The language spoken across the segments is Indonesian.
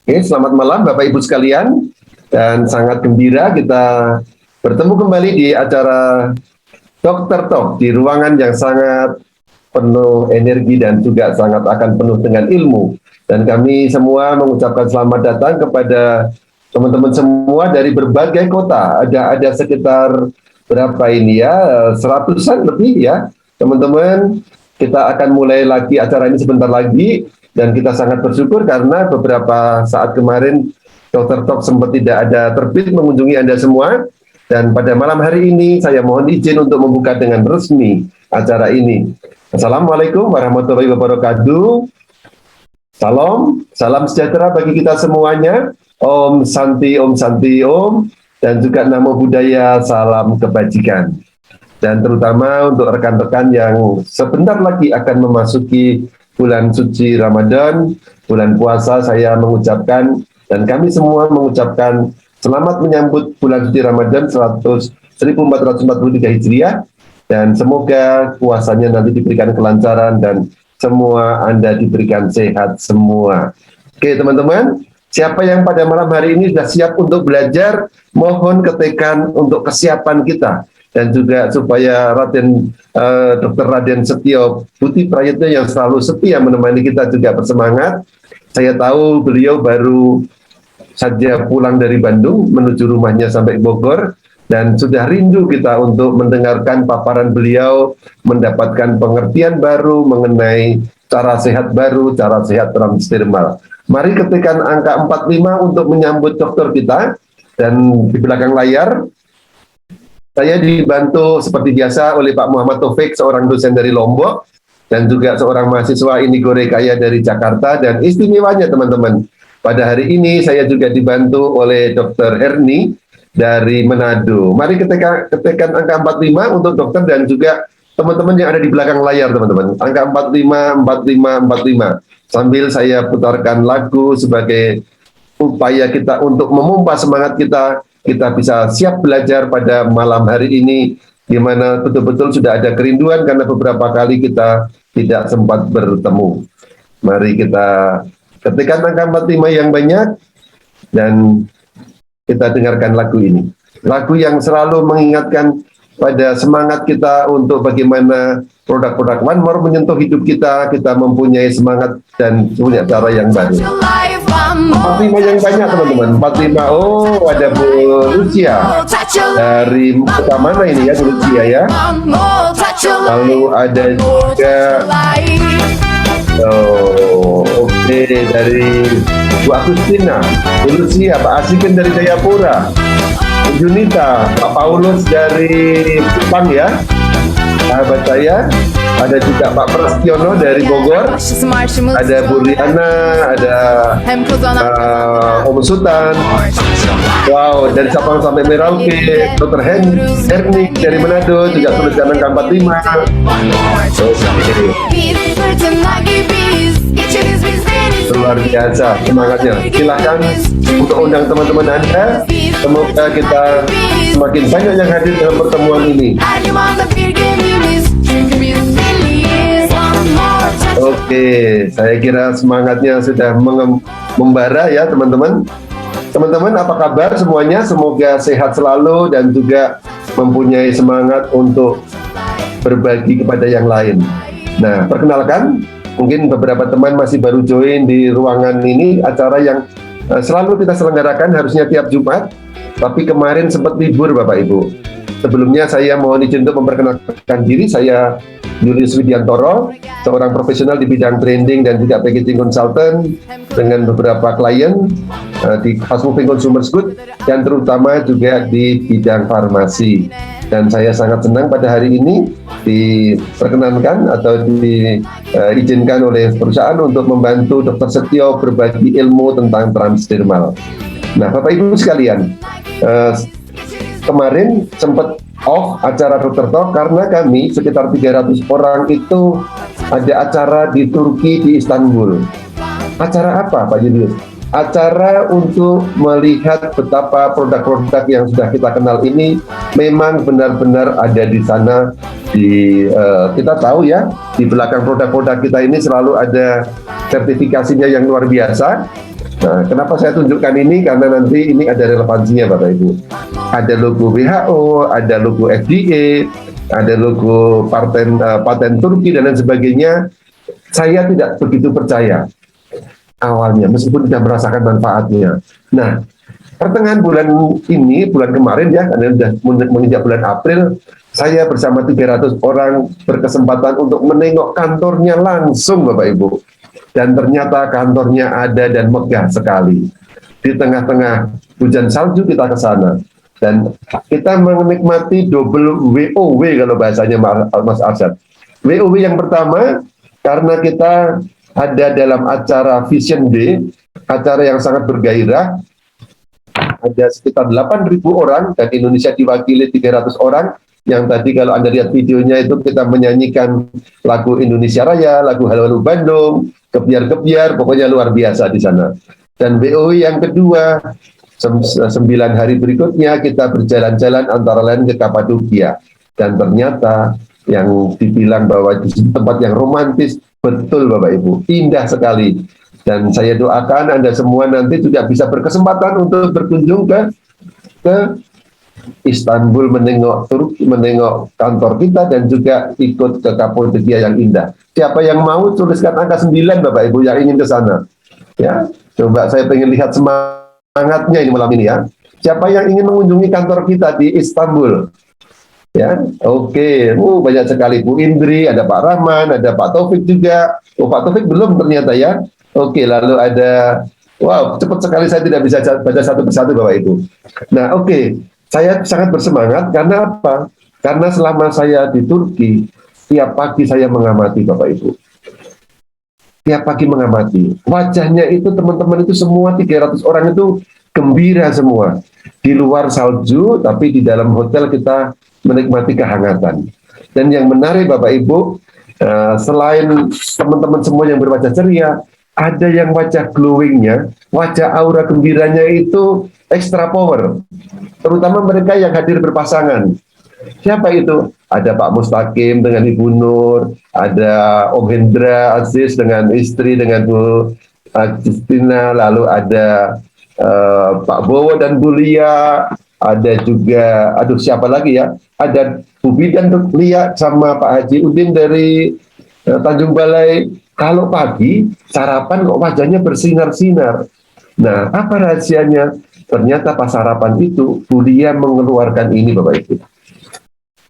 Oke, selamat malam Bapak Ibu sekalian, dan sangat gembira kita bertemu kembali di acara Dokter Talk di ruangan yang sangat penuh energi dan juga sangat akan penuh dengan ilmu. Dan kami semua mengucapkan selamat datang kepada teman-teman semua dari berbagai kota. Ada sekitar berapa ini ya, seratusan lebih ya, teman-teman. Kita akan mulai lagi acara ini sebentar lagi, dan kita sangat bersyukur karena beberapa saat kemarin Dr. Talk sempat tidak ada terbit mengunjungi Anda semua. Dan pada malam hari ini saya mohon izin untuk membuka dengan resmi acara ini. Assalamualaikum warahmatullahi wabarakatuh. Salam sejahtera bagi kita semuanya. Om Santi, Om Santi, Om. Dan juga Namo Buddhaya, salam kebajikan. Dan terutama untuk rekan-rekan yang sebentar lagi akan memasuki bulan suci Ramadan, bulan puasa, saya mengucapkan dan kami semua mengucapkan selamat menyambut bulan suci Ramadan 1443 Hijriah, dan semoga puasanya nanti diberikan kelancaran dan semua Anda diberikan sehat semua. Oke teman-teman, siapa yang pada malam hari ini sudah siap untuk belajar, mohon ketekan untuk kesiapan kita. Dan juga supaya Dr. Raden Setio Budi Prayitno yang selalu setia menemani kita juga bersemangat. Saya tahu beliau baru saja pulang dari Bandung menuju rumahnya sampai Bogor, dan sudah rindu kita untuk mendengarkan paparan beliau, mendapatkan pengertian baru mengenai cara sehat baru, cara sehat transdermal. Mari ketikkan angka 45 untuk menyambut dokter kita, dan di belakang layar saya dibantu seperti biasa oleh Pak Muhammad Taufik, seorang dosen dari Lombok, dan juga seorang mahasiswa Indigo Rekaya dari Jakarta. Dan istimewanya teman-teman, pada hari ini saya juga dibantu oleh Dr. Herni dari Manado. Mari ketikkan angka 45 untuk dokter dan juga teman-teman yang ada di belakang layar teman-teman. Angka 45, 45, 45. Sambil saya putarkan lagu sebagai upaya kita untuk memompa semangat kita bisa siap belajar pada malam hari ini, di mana betul-betul sudah ada kerinduan karena beberapa kali kita tidak sempat bertemu. Mari kita ketikkan angka 45 yang banyak, dan kita dengarkan lagu ini. Lagu yang selalu mengingatkan pada semangat kita untuk bagaimana produk-produk One More menyentuh hidup kita mempunyai semangat dan punya cara yang baru. 45 yang banyak teman-teman. 45, oh ada Bu Lucia dari kota mana ini ya, Bu Lucia ya. Lalu ada juga oke, dari Bu Agustina, Bu Lucia, Pak Asikin dari Jayapura, Bu Junita, Pak Paulus dari Jepang ya, sahabat saya. Ada juga Pak Prastiono dari Bogor, ada Bu Riana, ada Om Sultan, wow, dari Sabang sampai Merauke, Dr. Herni dari Manado, juga tulisan angka 45. Luar biasa semangatnya. Silahkan untuk undang teman-teman Anda, semoga kita semakin banyak yang hadir dalam pertemuan ini. Oke, saya kira semangatnya sudah membara ya teman-teman. Teman-teman, apa kabar semuanya? Semoga sehat selalu dan juga mempunyai semangat untuk berbagi kepada yang lain. Nah, perkenalkan, mungkin beberapa teman masih baru join di ruangan ini, acara yang selalu kita selenggarakan harusnya tiap Jumat, tapi kemarin sempat libur Bapak Ibu. Sebelumnya saya mohon izin untuk memperkenalkan diri, saya Julius Widiantoro, seorang profesional di bidang branding dan juga packaging consultant dengan beberapa klien di fast moving consumer goods dan terutama juga di bidang farmasi. Dan saya sangat senang pada hari ini diperkenankan atau diizinkan oleh perusahaan untuk membantu Dr. Setio berbagi ilmu tentang transdermal. Nah, Bapak Ibu sekalian, kemarin sempat off acara Dokter Talk karena kami sekitar 300 orang itu ada acara di Turki, di Istanbul. Acara apa Pak Julius? Acara untuk melihat betapa produk-produk yang sudah kita kenal ini memang benar-benar ada di sana. Kita tahu ya, di belakang produk-produk kita ini selalu ada sertifikasinya yang luar biasa. Nah, kenapa saya tunjukkan ini? Karena nanti ini ada relevansinya Bapak Ibu. Ada logo WHO, ada logo FDA, ada logo paten Turki dan lain sebagainya. Saya tidak begitu percaya awalnya, meskipun tidak merasakan manfaatnya. Nah, pertengahan bulan ini, bulan kemarin ya, karena sudah menginjak bulan April, saya bersama 300 orang berkesempatan untuk menengok kantornya langsung Bapak Ibu. Dan ternyata kantornya ada dan megah sekali. Di tengah-tengah hujan salju kita ke sana. Dan kita menikmati double WOW kalau bahasanya Mas Arsyad. WOW yang pertama, karena kita ada dalam acara Vision Day, acara yang sangat bergairah, ada sekitar 8.000 orang, dan Indonesia diwakili 300 orang, yang tadi kalau Anda lihat videonya itu kita menyanyikan lagu Indonesia Raya, lagu Halo Halo Bandung, kebiar-kebiar, pokoknya luar biasa di sana. Dan BOI yang kedua, 9 hari berikutnya kita berjalan-jalan antara lain ke Kapadokia. Dan ternyata yang dibilang bahwa di tempat yang romantis, betul Bapak Ibu, indah sekali. Dan saya doakan Anda semua nanti juga bisa berkesempatan untuk berkunjung ke Istanbul, menengok Turki, menengok kantor kita, dan juga ikut ke Kapadokia yang indah. Siapa yang mau tuliskan angka 9 Bapak Ibu yang ingin ke sana. Ya, coba saya pengen lihat semangatnya ini malam ini ya. Siapa yang ingin mengunjungi kantor kita di Istanbul? Ya, oke. Banyak sekali Bu Indri, ada Pak Rahman, ada Pak Taufik juga. Oh, Pak Taufik belum ternyata ya. Oke, lalu ada, wow, cepat sekali saya tidak bisa baca satu persatu Bapak Ibu. Nah, oke. Saya sangat bersemangat karena apa? Karena selama saya di Turki, tiap pagi saya mengamati Bapak Ibu. Tiap pagi mengamati. Wajahnya itu teman-teman itu semua 300 orang itu gembira semua. Di luar salju, tapi di dalam hotel kita menikmati kehangatan. Dan yang menarik Bapak Ibu, selain teman-teman semua yang berwajah ceria, ada yang wajah glowingnya, wajah aura gembiranya itu extra power. Terutama mereka yang hadir berpasangan. Siapa itu? Ada Pak Mustaqim dengan Ibu Nur, ada Om Hendra Aziz dengan istri, dengan Bu Justina, lalu ada Pak Bowo dan Bu Lia, ada juga, aduh siapa lagi ya? Ada Bu Bidan Lia sama Pak Haji Udin dari Tanjung Balai. Kalau pagi, sarapan kok wajahnya bersinar-sinar. Nah, apa rahasianya? Ternyata pas sarapan itu, Bu Lia mengeluarkan ini Bapak Ibu.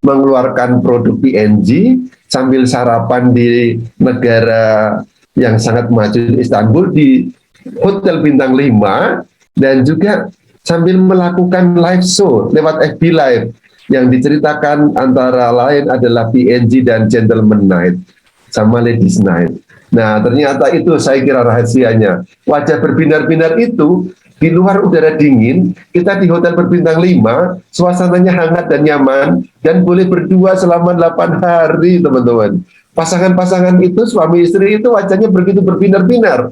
Mengeluarkan produk PNG sambil sarapan di negara yang sangat maju di Istanbul, di Hotel Bintang 5, dan juga sambil melakukan live show lewat FB Live yang diceritakan antara lain adalah PNG dan Gentleman Night sama Ladies Night. Nah, ternyata itu saya kira rahasianya. Wajah berbinar-binar itu di luar udara dingin, kita di hotel berbintang 5, suasananya hangat dan nyaman, dan boleh berdua selama 8 hari, teman-teman. Pasangan-pasangan itu, suami istri itu wajahnya begitu berbinar-binar.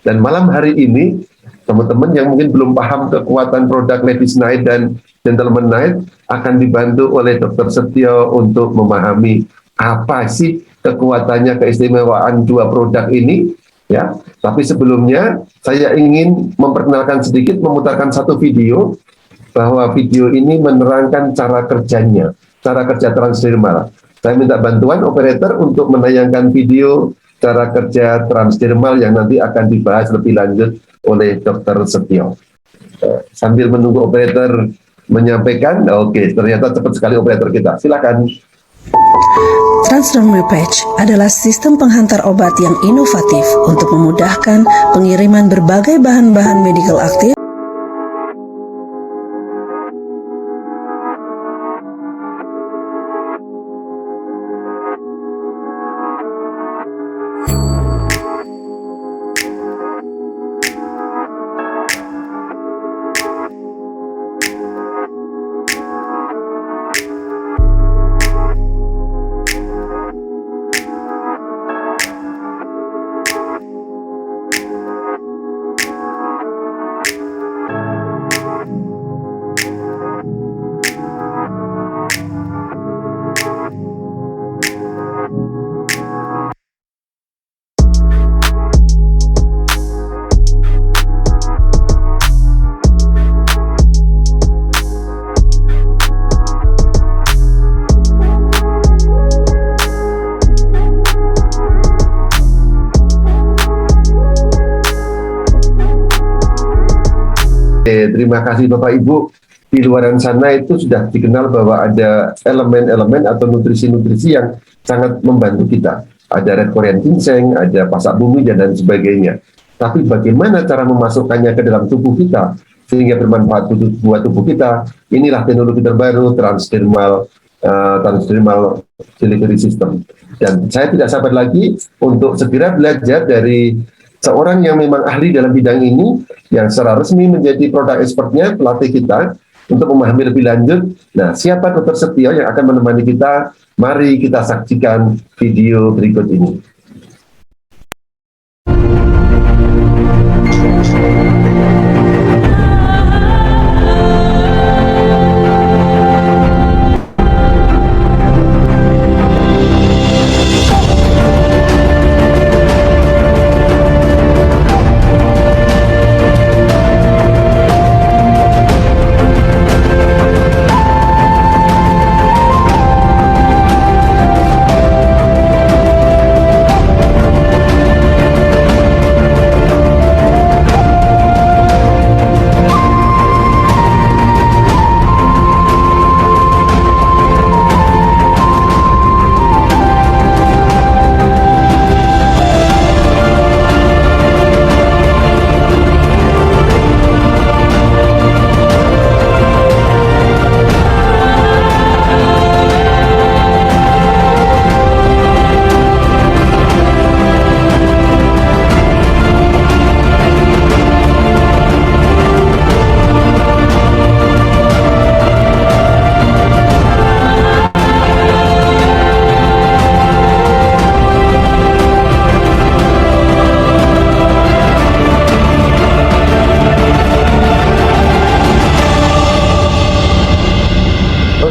Dan malam hari ini, teman-teman yang mungkin belum paham kekuatan produk Ladies Night dan Gentleman Night akan dibantu oleh Dr. Setio untuk memahami apa sih kekuatannya, keistimewaan dua produk ini. Ya, tapi sebelumnya saya ingin memperkenalkan sedikit, memutarkan satu video, bahwa video ini menerangkan cara kerjanya, cara kerja transdermal. Saya minta bantuan operator untuk menayangkan video cara kerja transdermal yang nanti akan dibahas lebih lanjut oleh Dr. Setio. Sambil menunggu operator menyampaikan, oke, ternyata cepat sekali operator kita. Silakan. Transdermal Patch adalah sistem penghantar obat yang inovatif untuk memudahkan pengiriman berbagai bahan-bahan medikal aktif Terima kasih Bapak Ibu. Di luaran sana itu sudah dikenal bahwa ada elemen-elemen atau nutrisi-nutrisi yang sangat membantu kita. Ada red Korean ginseng, ada pasak bumi, dan sebagainya. Tapi bagaimana cara memasukkannya ke dalam tubuh kita sehingga bermanfaat buat tubuh kita? Inilah teknologi terbaru transdermal delivery system. Dan saya tidak sabar lagi untuk segera belajar dari seorang yang memang ahli dalam bidang ini, yang secara resmi menjadi produk expertnya, pelatih kita, untuk memahami lebih lanjut. Nah, siapa Dr. Setio yang akan menemani kita? Mari kita saksikan video berikut ini.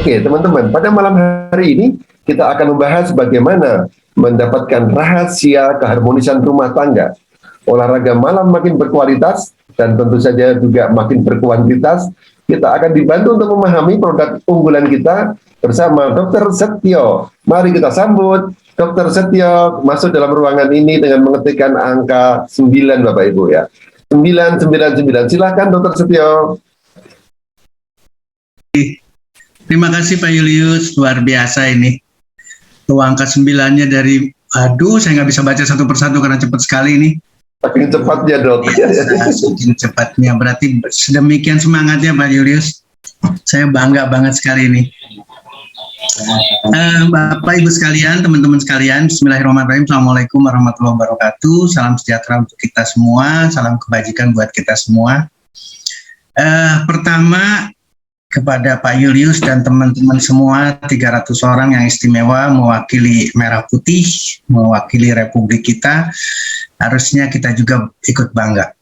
Oke, teman-teman, pada malam hari ini kita akan membahas bagaimana mendapatkan rahasia keharmonisan rumah tangga. Olahraga malam makin berkualitas dan tentu saja juga makin berkuantitas. Kita akan dibantu untuk memahami produk unggulan kita bersama Dr. Setio. Mari kita sambut Dr. Setio masuk dalam ruangan ini dengan mengetikkan angka 9, Bapak Ibu ya. 999. Silakan Dr. Setio. Terima kasih Pak Julius, luar biasa ini. Tuh angka 9-nya dari, saya nggak bisa baca satu persatu karena cepat sekali ini. Saking cepatnya dok. Ya, saking cepatnya, berarti sedemikian semangatnya Pak Julius. Saya bangga banget sekali ini. Bapak Ibu sekalian, teman-teman sekalian, Bismillahirrahmanirrahim. Assalamualaikum warahmatullahi wabarakatuh. Salam sejahtera untuk kita semua, salam kebajikan buat kita semua. Pertama, kepada Pak Julius dan teman-teman semua, 300 orang yang istimewa mewakili Merah Putih, mewakili Republik kita, harusnya kita juga ikut bangga.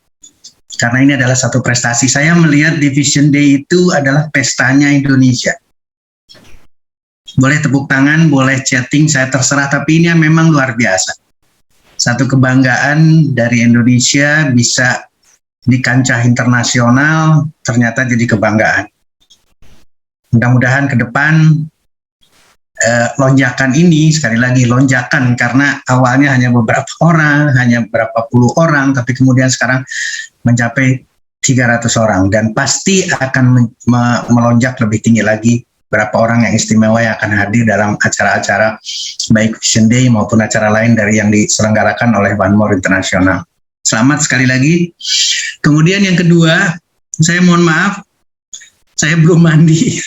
Karena ini adalah satu prestasi. Saya melihat Division Day itu adalah pestanya Indonesia. Boleh tepuk tangan, boleh chatting, saya terserah, tapi ini memang luar biasa. Satu kebanggaan dari Indonesia bisa di kancah internasional, ternyata jadi kebanggaan. Mudah-mudahan ke depan lonjakan ini, sekali lagi lonjakan, karena awalnya hanya beberapa orang, hanya beberapa puluh orang, tapi kemudian sekarang mencapai 300 orang, dan pasti akan melonjak lebih tinggi lagi berapa orang yang istimewa yang akan hadir dalam acara-acara baik Vision Day maupun acara lain dari yang diselenggarakan oleh One More International. Selamat sekali lagi. Kemudian yang kedua, saya mohon maaf, saya belum mandi.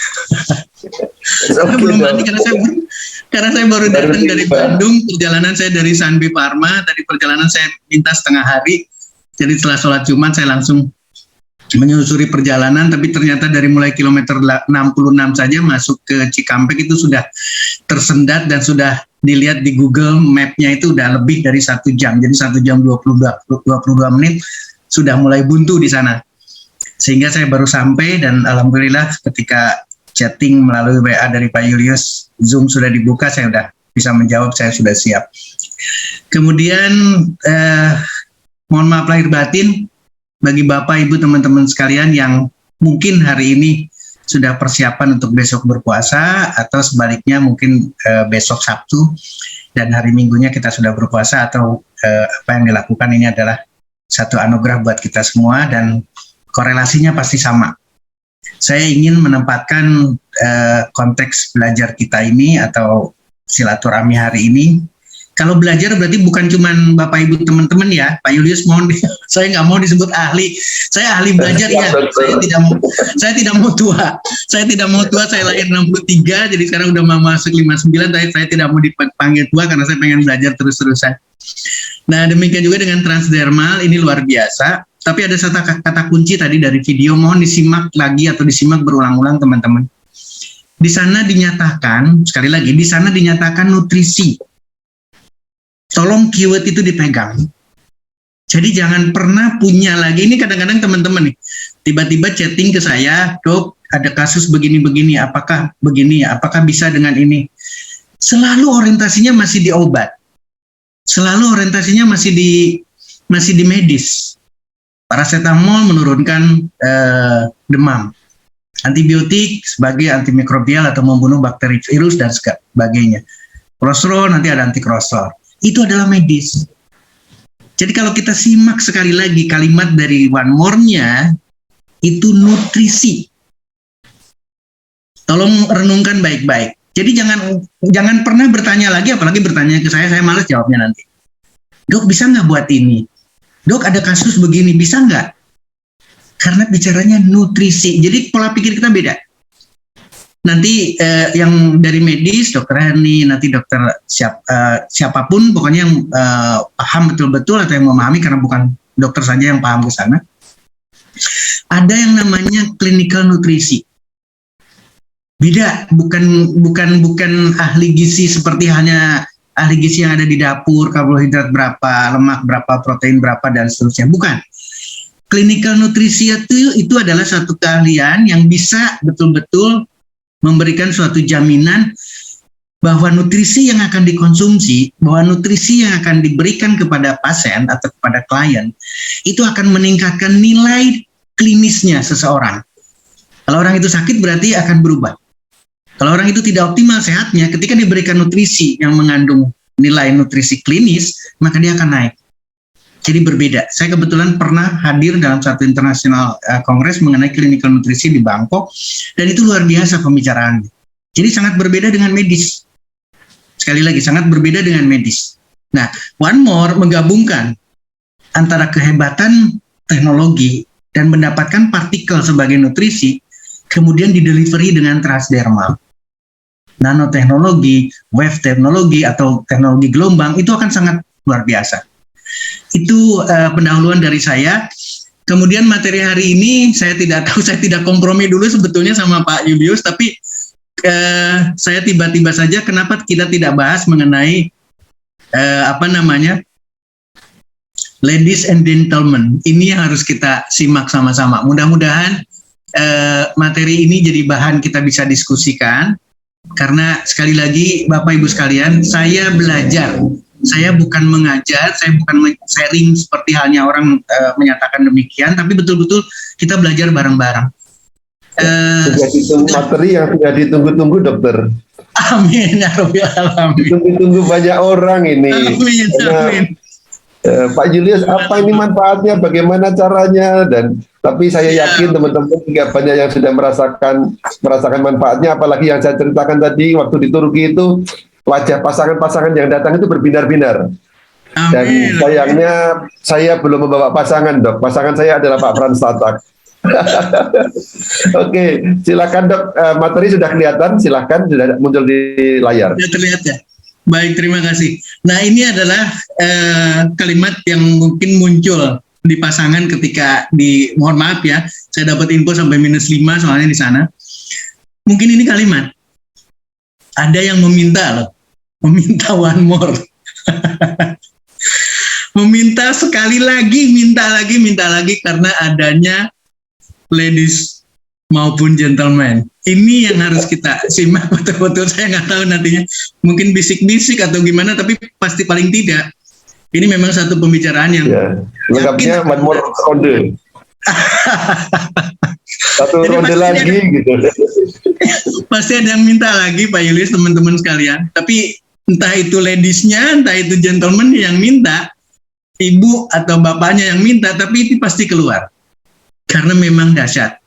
Saya belum mandi karena saya baru datang dari Bandung. Perjalanan saya dari Sanbi Pharma. Tadi perjalanan saya minta setengah hari. Jadi setelah sholat Jumat saya langsung menyusuri perjalanan. Tapi ternyata dari mulai kilometer 66 saja masuk ke Cikampek itu sudah tersendat dan sudah dilihat di Google Map-nya itu udah lebih dari 1 jam. Jadi 1 jam 22 menit sudah mulai buntu di sana. Sehingga saya baru sampai, dan alhamdulillah ketika chatting melalui WA dari Pak Julius, Zoom sudah dibuka, saya sudah bisa menjawab, saya sudah siap. Kemudian mohon maaf lahir batin bagi Bapak Ibu teman-teman sekalian yang mungkin hari ini sudah persiapan untuk besok berpuasa, atau sebaliknya mungkin besok Sabtu dan hari Minggunya kita sudah berpuasa, atau apa yang dilakukan ini adalah satu anugerah buat kita semua. Dan korelasinya pasti sama. Saya ingin menempatkan konteks belajar kita ini atau silaturahmi hari ini. Kalau belajar berarti bukan cuman Bapak Ibu teman-teman ya, Pak Julius mohon saya nggak mau disebut ahli. Saya ahli belajar ya. Saya tidak mau tua. Saya tidak mau tua. Saya lahir 63, jadi sekarang udah mau masuk 59. Tapi saya tidak mau dipanggil tua karena saya pengen belajar terus-terusan. Nah, demikian juga dengan transdermal, ini luar biasa. Tapi ada satu kata kunci tadi dari video, mohon disimak lagi atau disimak berulang-ulang teman-teman. Di sana dinyatakan, sekali lagi, di sana dinyatakan nutrisi. Tolong keyword itu dipegang. Jadi jangan pernah punya lagi, ini kadang-kadang teman-teman nih, tiba-tiba chatting ke saya, Dok, ada kasus begini-begini, apakah begini, apakah bisa dengan ini? Selalu orientasinya masih di obat. Selalu orientasinya masih di medis. Paracetamol menurunkan demam. Antibiotik sebagai antimikrobial atau membunuh bakteri, virus, dan sebagainya. Kolesterol nanti ada antikolesterol. Itu adalah medis. Jadi kalau kita simak sekali lagi kalimat dari One More-nya, itu nutrisi. Tolong renungkan baik-baik. Jadi jangan pernah bertanya lagi, apalagi bertanya ke saya malas jawabnya nanti. Dok, bisa nggak buat ini? Dok, ada kasus begini, bisa nggak? Karena bicaranya nutrisi. Jadi pola pikir kita beda. Nanti yang dari medis, dokter Herni, nanti dokter siapapun, pokoknya yang paham betul-betul atau yang memahami, karena bukan dokter saja yang paham ke sana. Ada yang namanya clinical nutrisi. Beda, bukan ahli gizi seperti hanya ahli gizi yang ada di dapur, karbohidrat berapa, lemak berapa, protein berapa, dan seterusnya. Bukan. Clinical nutrisi itu adalah satu keahlian yang bisa betul-betul memberikan suatu jaminan bahwa nutrisi yang akan dikonsumsi, bahwa nutrisi yang akan diberikan kepada pasien atau kepada klien, itu akan meningkatkan nilai klinisnya seseorang. Kalau orang itu sakit berarti akan berubah. Kalau orang itu tidak optimal sehatnya, ketika diberikan nutrisi yang mengandung nilai nutrisi klinis, maka dia akan naik. Jadi berbeda. Saya kebetulan pernah hadir dalam satu internasional kongres mengenai clinical nutrisi di Bangkok, dan itu luar biasa pembicaraannya. Jadi sangat berbeda dengan medis. Sekali lagi, sangat berbeda dengan medis. Nah, One More menggabungkan antara kehebatan teknologi dan mendapatkan partikel sebagai nutrisi, kemudian didelivery dengan transdermal. Nanoteknologi, wave teknologi, atau teknologi gelombang, itu akan sangat luar biasa. Itu pendahuluan dari saya. Kemudian materi hari ini saya tidak tahu, saya tidak kompromi dulu sebetulnya sama Pak Julius, tapi saya tiba-tiba saja kenapa kita tidak bahas mengenai ladies and gentlemen. Ini yang harus kita simak sama-sama. Mudah-mudahan materi ini jadi bahan kita bisa diskusikan, karena sekali lagi Bapak Ibu sekalian, saya belajar. Saya bukan mengajar, saya bukan sharing seperti halnya orang menyatakan demikian, tapi betul-betul kita belajar bareng-bareng. Sudah ditunggu materi yang sudah ditunggu-tunggu, dokter. Amin, ya Rabbil Alamin. Ditunggu-tunggu banyak orang ini. Amin, amin. Pak Julius, apa ini manfaatnya, bagaimana caranya, dan tapi saya yakin teman-teman juga banyak yang sudah merasakan manfaatnya, apalagi yang saya ceritakan tadi waktu di Turki itu. Wajah pasangan-pasangan yang datang itu berbinar-binar. Dan sayangnya saya belum membawa pasangan, Dok. Pasangan saya adalah Pak Frans Tatak. Oke, silakan Dok. Materi sudah kelihatan, silakan, sudah muncul di layar. Sudah terlihat ya. Baik, terima kasih. Nah, ini adalah kalimat yang mungkin muncul di pasangan ketika mohon maaf ya, saya dapat info sampai -5 soalnya di sana. Mungkin ini kalimat. Ada yang meminta one more. Meminta sekali lagi, minta lagi karena adanya ladies maupun gentlemen. Ini yang harus kita simak betul-betul. Saya nggak tahu nantinya, mungkin bisik-bisik atau gimana, tapi pasti paling tidak ini memang satu pembicaraan yang lengkapnya one more ronde. Satu ronde lagi gitu. Pasti ada yang minta lagi Pak Julius, teman-teman sekalian. Tapi entah itu ladiesnya, entah itu gentleman yang minta, ibu atau bapaknya yang minta, tapi itu pasti keluar. karena memang dahsyat.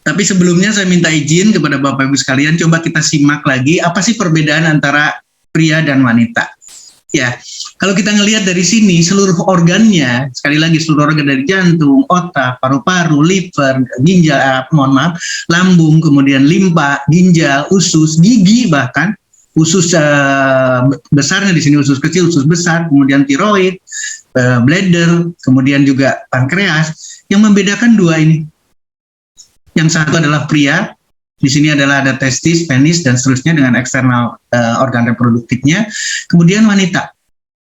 Tapi sebelumnya saya minta izin kepada Bapak Ibu sekalian, coba kita simak lagi apa sih perbedaan antara pria dan wanita. Ya, kalau kita ngelihat dari sini seluruh organnya, sekali lagi seluruh organ dari jantung, otak, paru-paru, liver, ginjal, lambung, kemudian limpa, ginjal, usus, gigi bahkan usus besarnya di sini usus kecil, usus besar, kemudian tiroid, bladder, kemudian juga pankreas. Yang membedakan dua ini. Yang satu adalah pria, di sini adalah ada testis, penis, dan seterusnya dengan eksternal organ reproduktifnya. Kemudian wanita.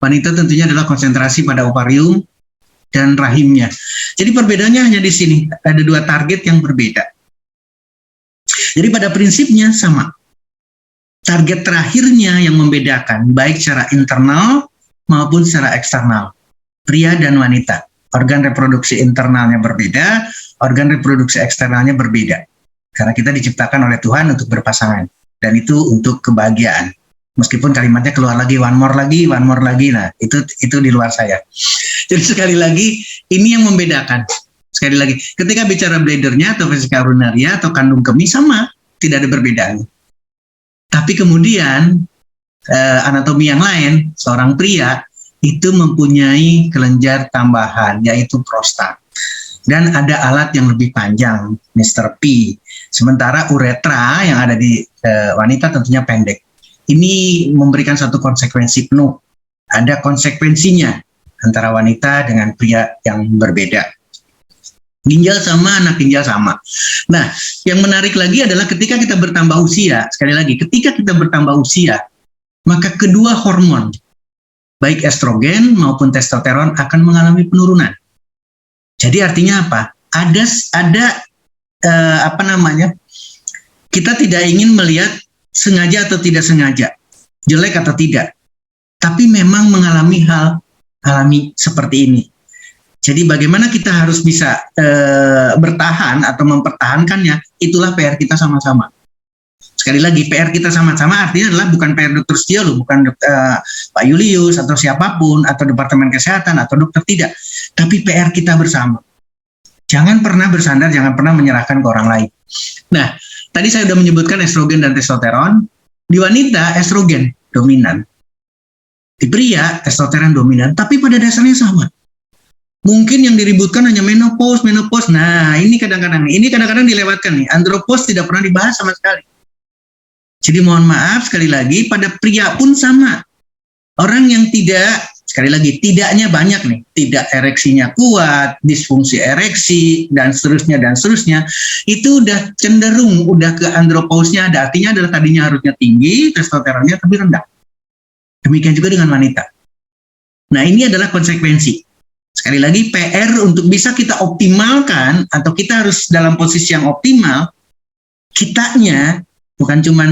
Wanita tentunya adalah konsentrasi pada ovarium dan rahimnya. Jadi perbedaannya hanya di sini. Ada dua target yang berbeda. Jadi pada prinsipnya sama. Target terakhirnya yang membedakan, baik secara internal maupun secara eksternal. Pria dan wanita. Organ reproduksi internalnya berbeda, organ reproduksi eksternalnya berbeda. Karena kita diciptakan oleh Tuhan untuk berpasangan. Dan itu untuk kebahagiaan. Meskipun kalimatnya keluar lagi, one more lagi. Nah, itu di luar saya. Jadi sekali lagi, ini yang membedakan. Sekali lagi, ketika bicara bladdernya atau vesika urinaria atau kandung kemih sama, tidak ada perbedaan. Tapi kemudian, anatomi yang lain, seorang pria, itu mempunyai kelenjar tambahan, yaitu prostat. Dan ada alat yang lebih panjang, Mr. P. Sementara uretra yang ada di wanita tentunya pendek. Ini memberikan satu konsekuensi penuh. Ada konsekuensinya antara wanita dengan pria yang berbeda. Ginjal sama, anak ginjal sama. Nah, yang menarik lagi adalah ketika kita bertambah usia, sekali lagi, ketika kita bertambah usia, maka kedua hormon, baik estrogen maupun testosteron akan mengalami penurunan. Jadi artinya apa? Kita tidak ingin melihat sengaja atau tidak sengaja, jelek atau tidak, tapi memang mengalami hal alami seperti ini. Jadi bagaimana kita harus bisa bertahan atau mempertahankannya, itulah PR kita sama-sama. Sekali lagi, PR kita sama-sama artinya adalah bukan PR Dr. Setiolo, bukan Pak Julius atau siapapun, atau Departemen Kesehatan atau dokter, tidak. Tapi PR kita bersama. Jangan pernah bersandar, jangan pernah menyerahkan ke orang lain. Nah, tadi saya sudah menyebutkan estrogen dan testosteron. Di wanita, estrogen dominan. Di pria, testosteron dominan, tapi pada dasarnya sama. Mungkin yang diributkan hanya menopause. Nah, ini kadang-kadang dilewatkan nih. Andropause tidak pernah dibahas sama sekali. Jadi mohon maaf sekali lagi, pada pria pun sama. Orang yang tidak, sekali lagi, tidaknya banyak nih. Tidak ereksinya kuat, disfungsi ereksi, dan seterusnya. Itu udah cenderung, udah ke andropause-nya ada. Artinya adalah tadinya harusnya tinggi, testosteronnya tapi rendah. Demikian juga dengan wanita. Nah, ini adalah konsekuensi. Sekali lagi, PR untuk bisa kita optimalkan, atau kita harus dalam posisi yang optimal, kitanya, bukan cuma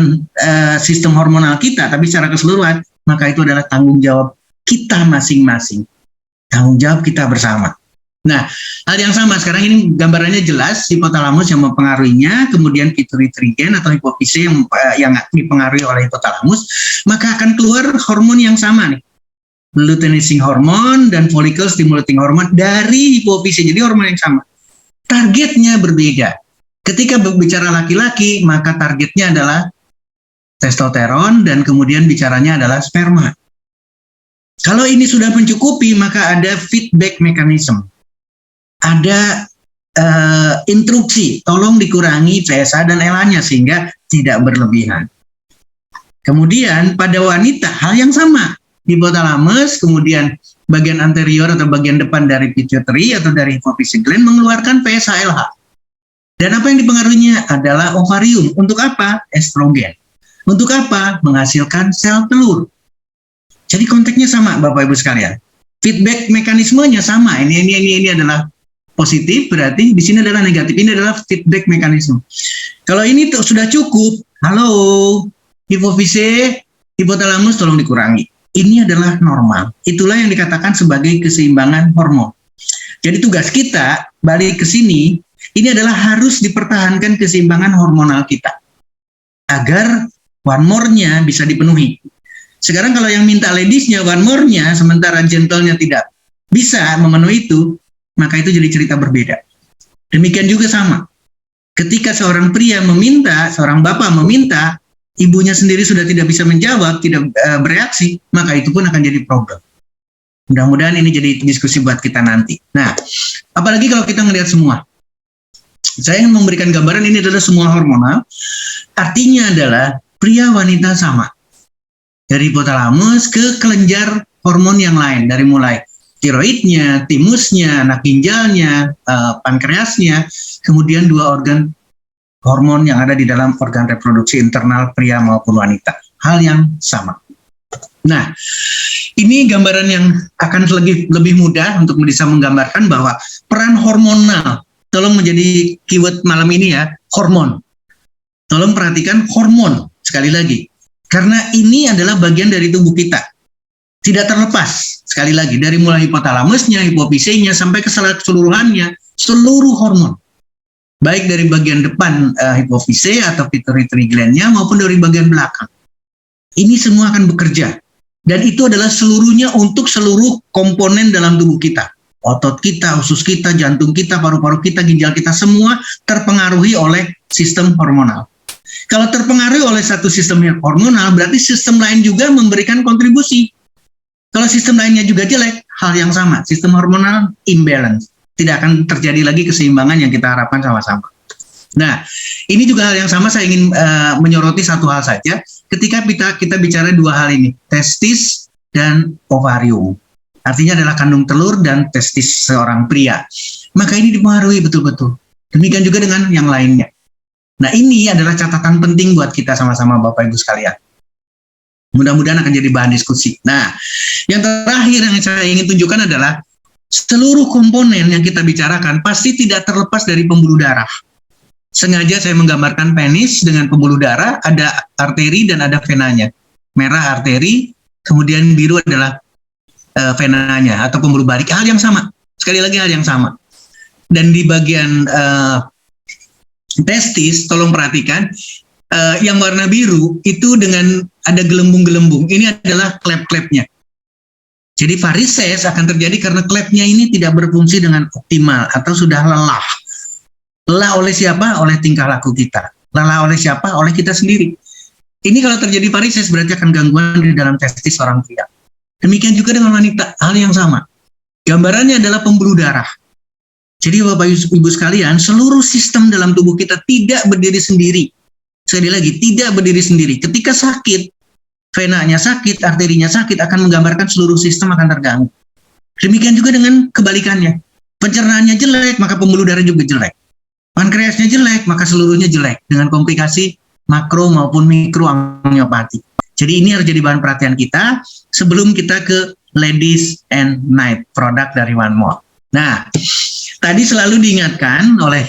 sistem hormonal kita, tapi secara keseluruhan, maka itu adalah tanggung jawab kita masing-masing. Tanggung jawab kita bersama. Nah, hal yang sama, sekarang ini gambarannya jelas, hipotalamus yang mempengaruhinya, kemudian pituitary gland atau hipofise yang dipengaruhi oleh hipotalamus, maka akan keluar hormon yang sama nih. Luteinizing hormon dan follicle stimulating hormon dari hipofise, jadi hormon yang sama. Targetnya berbeda. Ketika berbicara laki-laki, maka targetnya adalah testosteron dan kemudian bicaranya adalah sperma. Kalau ini sudah mencukupi, maka ada feedback mechanism. Ada instruksi, tolong dikurangi PSA dan LH-nya sehingga tidak berlebihan. Kemudian pada wanita, hal yang sama. Hipotalamus, kemudian bagian anterior atau bagian depan dari pituitary atau dari hypophysis gland mengeluarkan PSA LH. Dan apa yang dipengaruhinya adalah ovarium. Untuk apa? Estrogen. Untuk apa? Menghasilkan sel telur. Jadi konteksnya sama, Bapak Ibu sekalian. Feedback mekanismenya sama. Ini adalah positif, berarti di sini adalah negatif. Ini adalah feedback mekanisme. Kalau ini sudah cukup, halo, hipofise, hipotalamus tolong dikurangi. Ini adalah normal. Itulah yang dikatakan sebagai keseimbangan hormon. Jadi tugas kita balik ke sini, ini adalah harus dipertahankan keseimbangan hormonal kita agar one more-nya bisa dipenuhi. Sekarang kalau yang minta ladies-nya one more-nya, sementara gentle-nya tidak bisa memenuhi itu, maka itu jadi cerita berbeda. Demikian juga sama. Ketika seorang pria meminta, seorang bapak meminta, ibunya sendiri sudah tidak bisa menjawab, tidak bereaksi, maka itu pun akan jadi problem. Mudah-mudahan ini jadi diskusi buat kita nanti. Nah, apalagi kalau kita melihat semua. Saya ingin memberikan gambaran ini adalah semua hormonal. Artinya adalah pria wanita sama. Dari hipotalamus ke kelenjar hormon yang lain. Dari mulai tiroidnya, timusnya, anak ginjalnya, pankreasnya, kemudian 2 organ hormon yang ada di dalam organ reproduksi internal pria maupun wanita. Hal yang sama. Nah, ini gambaran yang akan lebih mudah untuk bisa menggambarkan bahwa peran hormonal, tolong menjadi keyword malam ini ya, hormon. Tolong perhatikan hormon, sekali lagi. Karena ini adalah bagian dari tubuh kita. Tidak terlepas, sekali lagi, dari mulai hipotalamusnya, hipofisenya, sampai ke keseluruhannya, seluruh hormon. Baik dari bagian depan hipofise atau pituitary gland-nya maupun dari bagian belakang. Ini semua akan bekerja. Dan itu adalah seluruhnya untuk seluruh komponen dalam tubuh kita. Otot kita, usus kita, jantung kita, paru-paru kita, ginjal kita, semua terpengaruhi oleh sistem hormonal. Kalau terpengaruhi oleh satu sistem hormonal, berarti sistem lain juga memberikan kontribusi. Kalau sistem lainnya juga jelek, hal yang sama. Sistem hormonal imbalance. Tidak akan terjadi lagi keseimbangan yang kita harapkan sama-sama. Nah, ini juga hal yang sama saya ingin menyoroti satu hal saja. Ketika kita bicara 2 hal ini, testis dan ovarium. Artinya adalah kandung telur dan testis seorang pria. Maka ini dipengaruhi betul-betul. Demikian juga dengan yang lainnya. Nah, ini adalah catatan penting buat kita sama-sama Bapak Ibu sekalian. Mudah-mudahan akan jadi bahan diskusi. Nah, yang terakhir yang saya ingin tunjukkan adalah seluruh komponen yang kita bicarakan pasti tidak terlepas dari pembuluh darah. Sengaja saya menggambarkan penis dengan pembuluh darah, ada arteri dan ada venanya. Merah arteri, kemudian biru adalah venanya atau pembuluh balik. Hal yang sama, sekali lagi hal yang sama. Dan di bagian testis, tolong perhatikan, yang warna biru itu dengan ada gelembung-gelembung. Ini adalah klep-klepnya. Jadi varises akan terjadi karena klepnya ini tidak berfungsi dengan optimal atau sudah lelah. Lelah oleh siapa? Oleh tingkah laku kita. Lelah oleh siapa? Oleh kita sendiri. Ini kalau terjadi varises berarti akan gangguan di dalam testis seorang pria. Demikian juga dengan wanita, hal yang sama. Gambarannya adalah pembuluh darah. Jadi Bapak Ibu sekalian, seluruh sistem dalam tubuh kita tidak berdiri sendiri. Sekali lagi, tidak berdiri sendiri. Ketika sakit, venanya sakit, arterinya sakit, akan menggambarkan seluruh sistem akan terganggu. Demikian juga dengan kebalikannya. Pencernaannya jelek, maka pembuluh darah juga jelek. Pankreasnya jelek, maka seluruhnya jelek. Dengan komplikasi makro maupun mikro angiopati. Jadi ini harus jadi bahan perhatian kita sebelum kita ke Ladies and Night, produk dari One More. Nah, tadi selalu diingatkan oleh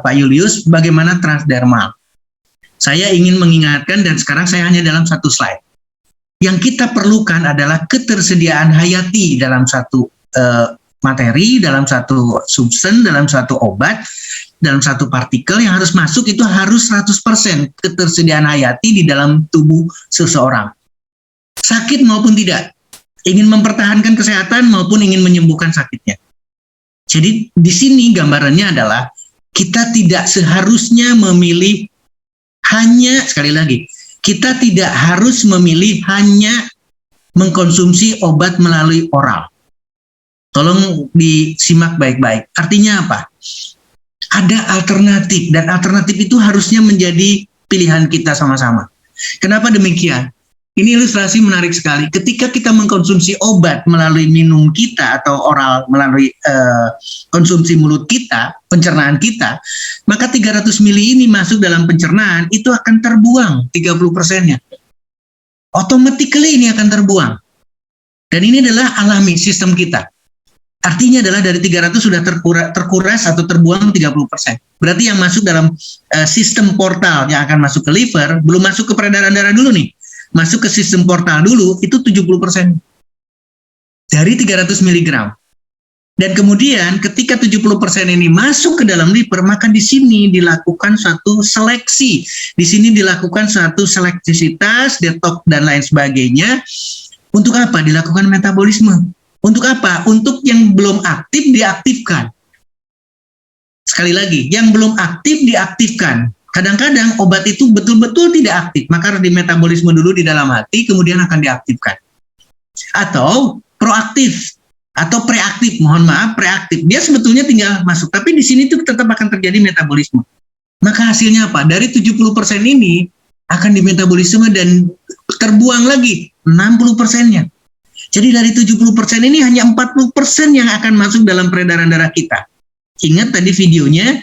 Pak Julius bagaimana transdermal. Saya ingin mengingatkan dan sekarang saya hanya dalam satu slide. Yang kita perlukan adalah ketersediaan hayati dalam satu materi, dalam satu substance, dalam satu obat, dalam satu partikel yang harus masuk itu harus 100% ketersediaan hayati di dalam tubuh seseorang. Sakit maupun tidak, ingin mempertahankan kesehatan maupun ingin menyembuhkan sakitnya. Jadi di sini gambarannya adalah kita tidak seharusnya memilih hanya, sekali lagi, kita tidak harus memilih hanya mengkonsumsi obat melalui oral. Tolong disimak baik-baik. Artinya apa? Ada alternatif, dan alternatif itu harusnya menjadi pilihan kita sama-sama. Kenapa demikian? Ini ilustrasi menarik sekali. Ketika kita mengkonsumsi obat melalui minum kita atau oral melalui konsumsi mulut kita, pencernaan kita, maka 300 mili ini masuk dalam pencernaan, itu akan terbuang 30%-nya. Automatically ini akan terbuang. Dan ini adalah alami sistem kita. Artinya adalah dari 300 sudah terkuras atau terbuang 30%. Berarti yang masuk dalam sistem portal yang akan masuk ke liver, belum masuk ke peredaran darah dulu nih. Masuk ke sistem portal dulu, itu 70%. Dari 300 mg. Dan kemudian ketika 70% ini masuk ke dalam liver, maka di sini dilakukan suatu seleksi. Di sini dilakukan suatu selektisitas, detox, dan lain sebagainya. Untuk apa? Dilakukan metabolisme. Untuk apa? Untuk yang belum aktif diaktifkan. Sekali lagi, yang belum aktif diaktifkan. Kadang-kadang obat itu betul-betul tidak aktif, maka harus dimetabolisme dulu di dalam hati, kemudian akan diaktifkan. Atau proaktif, atau preaktif, mohon maaf, preaktif. Dia sebetulnya tinggal masuk, tapi di sini tuh tetap akan terjadi metabolisme. Maka hasilnya apa? Dari 70% ini akan dimetabolisme dan terbuang lagi 60%-nya. Jadi dari 70% ini hanya 40% yang akan masuk dalam peredaran darah kita. Ingat tadi videonya,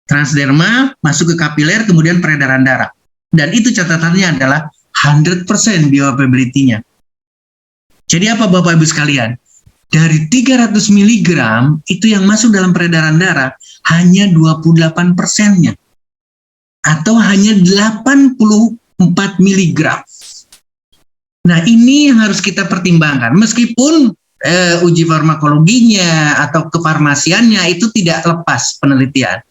transdermal, masuk ke kapiler, kemudian peredaran darah. Dan itu catatannya adalah 100% bioavailability-nya. Jadi apa Bapak Ibu sekalian? Dari 300 mg itu yang masuk dalam peredaran darah hanya 28%-nya. Atau hanya 84 mg. Nah ini yang harus kita pertimbangkan. Meskipun uji farmakologinya atau kefarmasiannya itu tidak lepas penelitian.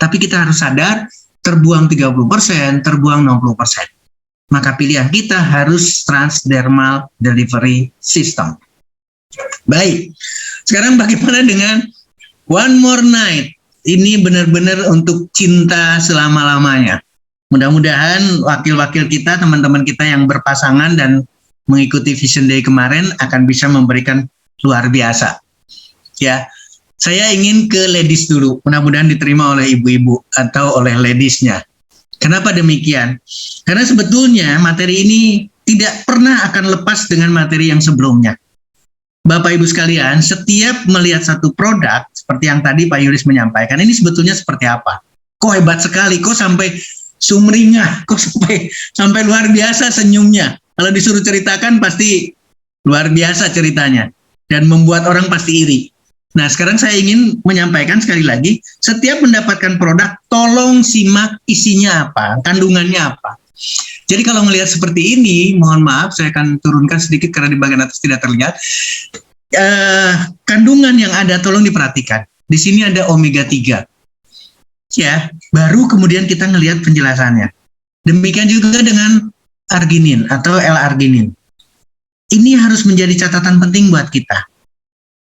Tapi kita harus sadar, terbuang 30%, terbuang 60%. Maka pilihan kita harus transdermal delivery system. Baik, sekarang bagaimana dengan One More Night? Ini benar-benar untuk cinta selama-lamanya. Mudah-mudahan wakil-wakil kita, teman-teman kita yang berpasangan dan mengikuti Vision Day kemarin akan bisa memberikan luar biasa. Ya. Saya ingin ke ladies dulu, mudah-mudahan diterima oleh ibu-ibu atau oleh ladiesnya. Kenapa demikian? Karena sebetulnya materi ini tidak pernah akan lepas dengan materi yang sebelumnya. Bapak Ibu sekalian, setiap melihat satu produk, seperti yang tadi Pak Yulis menyampaikan, ini sebetulnya seperti apa? Kok hebat sekali, kok sampai sumringah, kok sampai luar biasa senyumnya. Kalau disuruh ceritakan pasti luar biasa ceritanya, dan membuat orang pasti iri. Nah, sekarang saya ingin menyampaikan sekali lagi, setiap mendapatkan produk, tolong simak isinya apa, kandungannya apa. Jadi kalau melihat seperti ini, mohon maaf, saya akan turunkan sedikit karena di bagian atas tidak terlihat. Kandungan yang ada, tolong diperhatikan. Di sini ada omega 3. Ya, baru kemudian kita ngelihat penjelasannya. Demikian juga dengan arginin atau L-arginin. Ini harus menjadi catatan penting buat kita.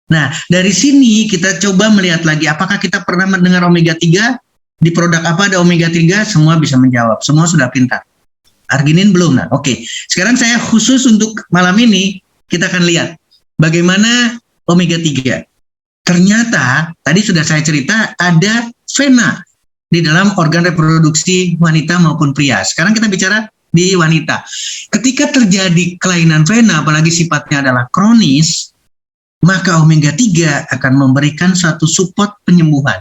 Nah, dari sini kita coba melihat lagi apakah kita pernah mendengar omega 3, di produk apa ada omega 3, semua bisa menjawab, semua sudah pintar. Arginin belum. Nah, oke. Sekarang saya khusus untuk malam ini kita akan lihat bagaimana omega 3. Ternyata tadi sudah saya cerita ada vena di dalam organ reproduksi wanita maupun pria. Sekarang kita bicara di wanita. Ketika terjadi kelainan vena, apalagi sifatnya adalah kronis, maka omega 3 akan memberikan suatu support penyembuhan.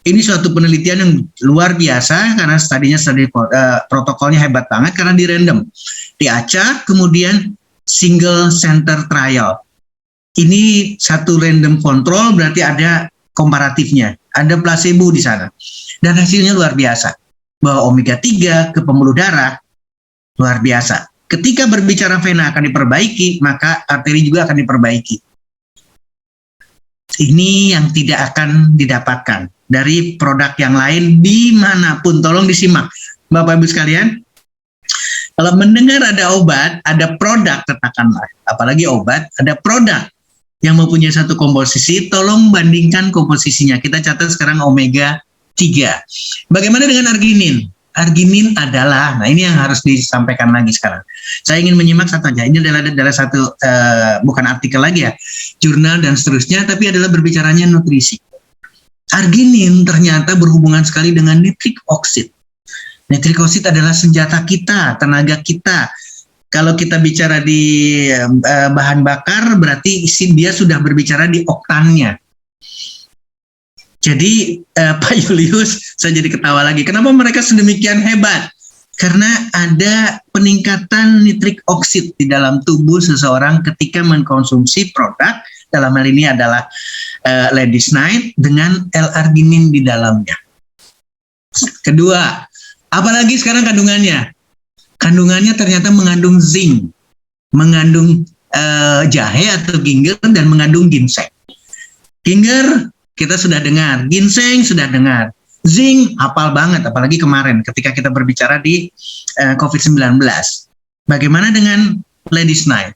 Ini suatu penelitian yang luar biasa karena studinya protokolnya hebat banget karena di random. Diacak, kemudian single center trial. Ini satu random control berarti ada komparatifnya, ada placebo di sana. Dan hasilnya luar biasa. Bahwa omega 3 ke pembuluh darah luar biasa. Ketika berbicara vena akan diperbaiki, maka arteri juga akan diperbaiki. Ini yang tidak akan didapatkan dari produk yang lain dimanapun. Tolong disimak, Bapak Ibu sekalian. Kalau mendengar ada obat, ada produk, katakanlah, apalagi obat, ada produk yang mempunyai satu komposisi, tolong bandingkan komposisinya. Kita catat sekarang omega 3. Bagaimana dengan arginin? Arginin adalah, nah ini yang harus disampaikan lagi sekarang. Saya ingin menyimak satu aja. Ini adalah satu, bukan artikel lagi ya, jurnal dan seterusnya, tapi adalah berbicaranya nutrisi. Arginin ternyata berhubungan sekali dengan nitrik oksid. Nitrik oksid adalah senjata kita, tenaga kita. Kalau kita bicara di bahan bakar, berarti dia sudah berbicara di oktannya. Jadi Pak Julius, saya jadi ketawa lagi. Kenapa mereka sedemikian hebat? Karena ada peningkatan nitrik oksid di dalam tubuh seseorang ketika mengkonsumsi produk, dalam hal ini adalah Ladies Night dengan L-arginin di dalamnya. Kedua, apalagi sekarang kandungannya? Kandungannya ternyata mengandung zinc, mengandung jahe atau ginger, dan mengandung ginseng. Ginger kita sudah dengar, ginseng sudah dengar, zinc hafal banget, apalagi kemarin ketika kita berbicara di COVID-19. Bagaimana dengan Ladies Night?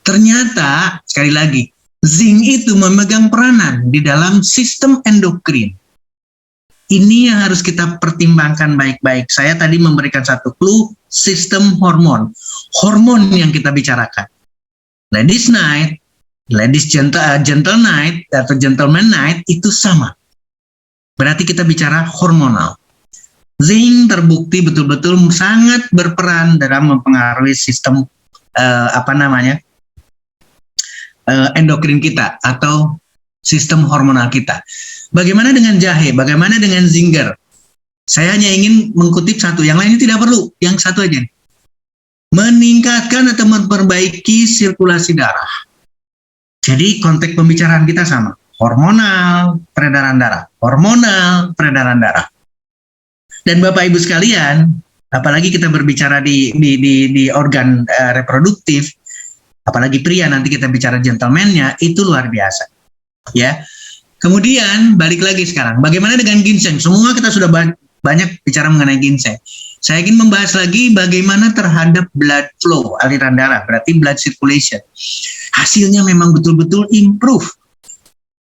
Ternyata, sekali lagi, zinc itu memegang peranan di dalam sistem endokrin. Ini yang harus kita pertimbangkan baik-baik. Saya tadi memberikan satu clue, sistem hormon. Hormon yang kita bicarakan. Ladies night, gentle night, atau gentleman night, itu sama. Berarti kita bicara hormonal. Zinc terbukti betul-betul sangat berperan dalam mempengaruhi sistem endokrin kita atau sistem hormonal kita. Bagaimana dengan jahe? Bagaimana dengan zinger? Saya hanya ingin mengutip satu, yang lainnya tidak perlu, yang satu aja. Meningkatkan atau memperbaiki sirkulasi darah. Jadi konteks pembicaraan kita sama. Hormonal, peredaran darah. Hormonal, peredaran darah. Dan Bapak Ibu sekalian, apalagi kita berbicara di organ reproduktif, apalagi pria, nanti kita bicara gentleman-nya, itu luar biasa. Ya. Kemudian balik lagi sekarang, bagaimana dengan ginseng? Semua kita sudah banyak bicara mengenai ginseng. Saya ingin membahas lagi bagaimana terhadap blood flow, aliran darah, berarti blood circulation. Hasilnya memang betul-betul improve.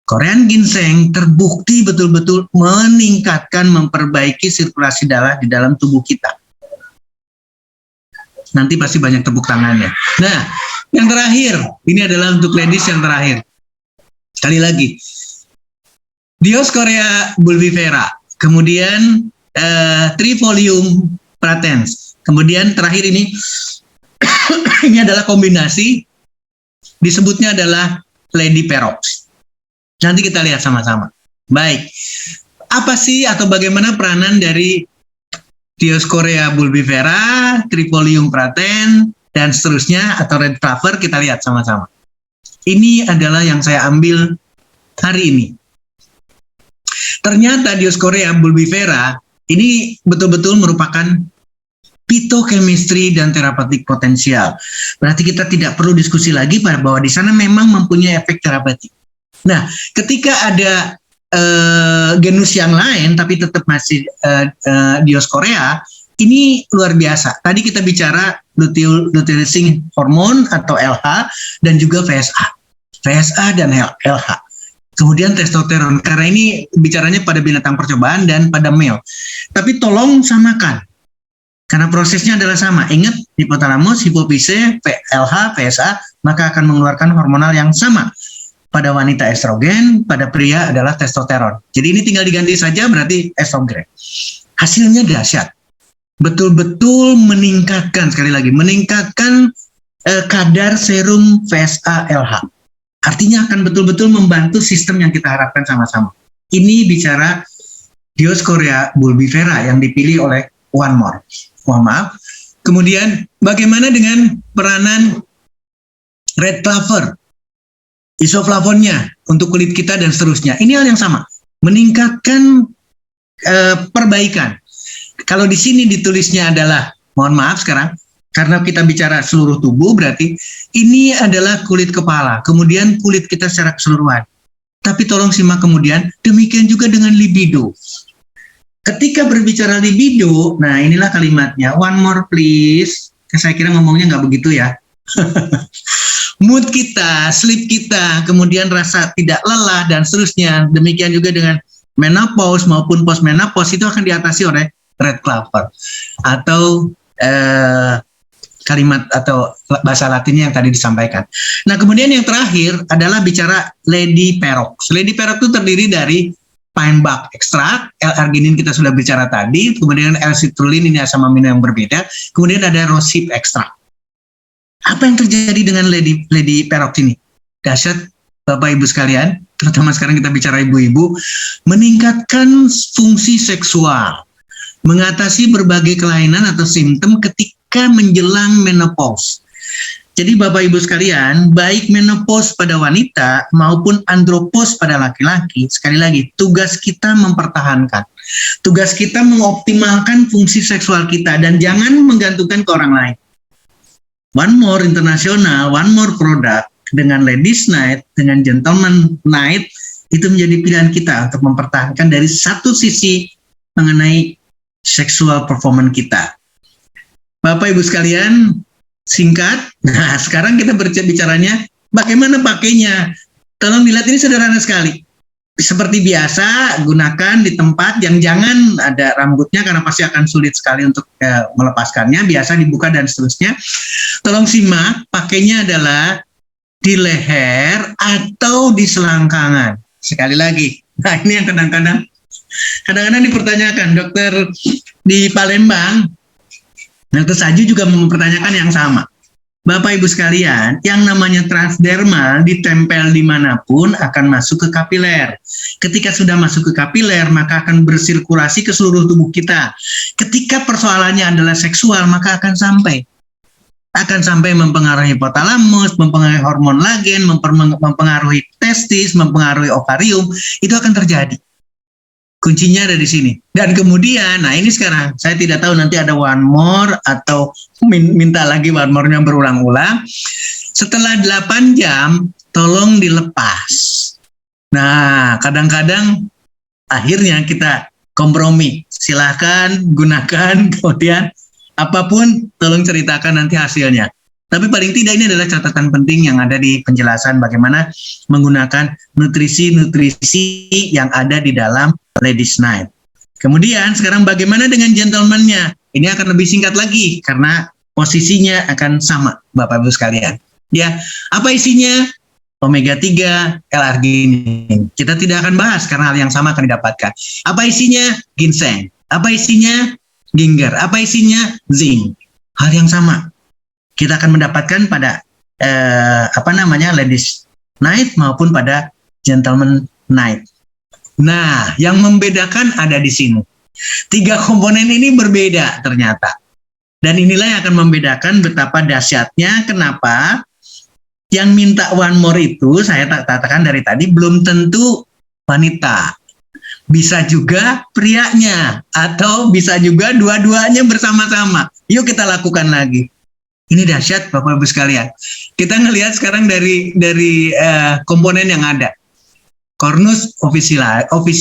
Korean ginseng terbukti betul-betul meningkatkan, memperbaiki sirkulasi darah di dalam tubuh kita. Nanti pasti banyak tepuk tangannya. Nah, yang terakhir, ini adalah untuk ladies yang terakhir. Sekali lagi, Dioskorea bulbifera, kemudian Trifolium pratense, kemudian terakhir ini ini adalah kombinasi, disebutnya adalah Ladyperox. Nanti kita lihat sama-sama. Baik, apa sih atau bagaimana peranan dari Dioskorea bulbifera, Trifolium pratense, dan seterusnya atau red clover? Kita lihat sama-sama. Ini adalah yang saya ambil hari ini. Ternyata Dioskorea bulbifera ini betul-betul merupakan phytochemistry dan terapeutik potensial. Berarti kita tidak perlu diskusi lagi bahwa di sana memang mempunyai efek terapeutik. Nah, ketika ada genus yang lain tapi tetap masih Dioskorea, ini luar biasa. Tadi kita bicara luteinizing hormone atau LH dan juga VSA dan LH. Kemudian testosteron, karena ini bicaranya pada binatang percobaan dan pada male. Tapi tolong samakan, karena prosesnya adalah sama. Ingat, hipotalamus, hipofise, LH, PSA, maka akan mengeluarkan hormonal yang sama. Pada wanita estrogen, pada pria adalah testosteron. Jadi ini tinggal diganti saja, berarti estrogen. Hasilnya dahsyat. Betul-betul meningkatkan, sekali lagi, meningkatkan kadar serum VSA LH. Artinya akan betul-betul membantu sistem yang kita harapkan sama-sama. Ini bicara Dioskorea bulbifera yang dipilih oleh One More. Mohon maaf. Kemudian bagaimana dengan peranan red clover, isoflavonnya untuk kulit kita dan seterusnya. Ini hal yang sama. Meningkatkan perbaikan. Kalau di sini ditulisnya adalah, mohon maaf sekarang, karena kita bicara seluruh tubuh, berarti ini adalah kulit kepala, kemudian kulit kita secara keseluruhan. Tapi tolong simak kemudian, demikian juga dengan libido. Ketika berbicara libido, nah inilah kalimatnya, one more please. Saya kira ngomongnya nggak begitu ya. Mood kita, sleep kita, kemudian rasa tidak lelah, dan seterusnya. Demikian juga dengan menopause maupun postmenopause, itu akan diatasi oleh red clover. Atau kalimat atau bahasa latinnya yang tadi disampaikan. Nah, kemudian yang terakhir adalah bicara Ladyperox. Ladyperox itu terdiri dari pine bark extract, L-arginin kita sudah bicara tadi, kemudian L-citrulline, ini asam amino yang berbeda, kemudian ada rosehip extract. Apa yang terjadi dengan Ladyperox ini? Dahsyat, Bapak Ibu sekalian, terutama sekarang kita bicara ibu-ibu, meningkatkan fungsi seksual, mengatasi berbagai kelainan atau simptom ketika menjelang menopause. Jadi Bapak Ibu sekalian, baik menopause pada wanita maupun andropause pada laki-laki, sekali lagi, tugas kita mempertahankan. Tugas kita mengoptimalkan fungsi seksual kita dan jangan menggantungkan ke orang lain. One More International, One More product dengan Ladies Night, dengan Gentleman Night, itu menjadi pilihan kita untuk mempertahankan dari satu sisi mengenai seksual performance kita. Bapak Ibu sekalian, singkat. Nah, sekarang kita bicaranya bagaimana pakainya. Tolong dilihat, ini sederhana sekali. seperti biasa, gunakan di tempat yang jangan ada rambutnya karena pasti akan sulit sekali untuk melepaskannya. Biasa dibuka dan seterusnya. Tolong simak, pakainya adalah di leher atau di selangkangan. Sekali lagi, nah ini yang kadang-kadang dipertanyakan. Dokter di Palembang, Dokter Saju juga mempertanyakan yang sama. Bapak Ibu sekalian, yang namanya transdermal ditempel dimanapun akan masuk ke kapiler. Ketika sudah masuk ke kapiler, maka akan bersirkulasi ke seluruh tubuh kita. Ketika persoalannya adalah seksual, maka akan sampai mempengaruhi hipotalamus, mempengaruhi hormon lagen, mempengaruhi testis, mempengaruhi ovarium, itu akan terjadi. Kuncinya ada di sini. Dan kemudian, nah ini sekarang, saya tidak tahu nanti ada one more atau minta lagi one more-nya berulang-ulang. Setelah 8 jam, tolong dilepas. Nah, kadang-kadang akhirnya kita kompromi. Silahkan gunakan, kemudian apapun tolong ceritakan nanti hasilnya. Tapi paling tidak ini adalah catatan penting yang ada di penjelasan bagaimana menggunakan nutrisi-nutrisi yang ada di dalam Ladies Night. Kemudian sekarang bagaimana dengan gentleman-nya? Ini akan lebih singkat lagi karena posisinya akan sama, Bapak Ibu sekalian. Ya, apa isinya? Omega 3, L-arginin. Kita tidak akan bahas karena hal yang sama akan didapatkan. Apa isinya? Ginseng. Apa isinya? Ginger. Apa isinya? Zinc. Hal yang sama. Kita akan mendapatkan pada Ladies Night maupun pada Gentleman Night. Nah, yang membedakan ada di sini. 3 komponen ini berbeda ternyata. Dan inilah yang akan membedakan betapa dahsyatnya kenapa yang minta one more itu, saya katakan dari tadi, belum tentu wanita. Bisa juga prianya, atau bisa juga dua-duanya bersama-sama. Yuk kita lakukan lagi. Ini dahsyat Bapak Ibu sekalian. Kita ngelihat sekarang dari komponen yang ada. Cornus officialis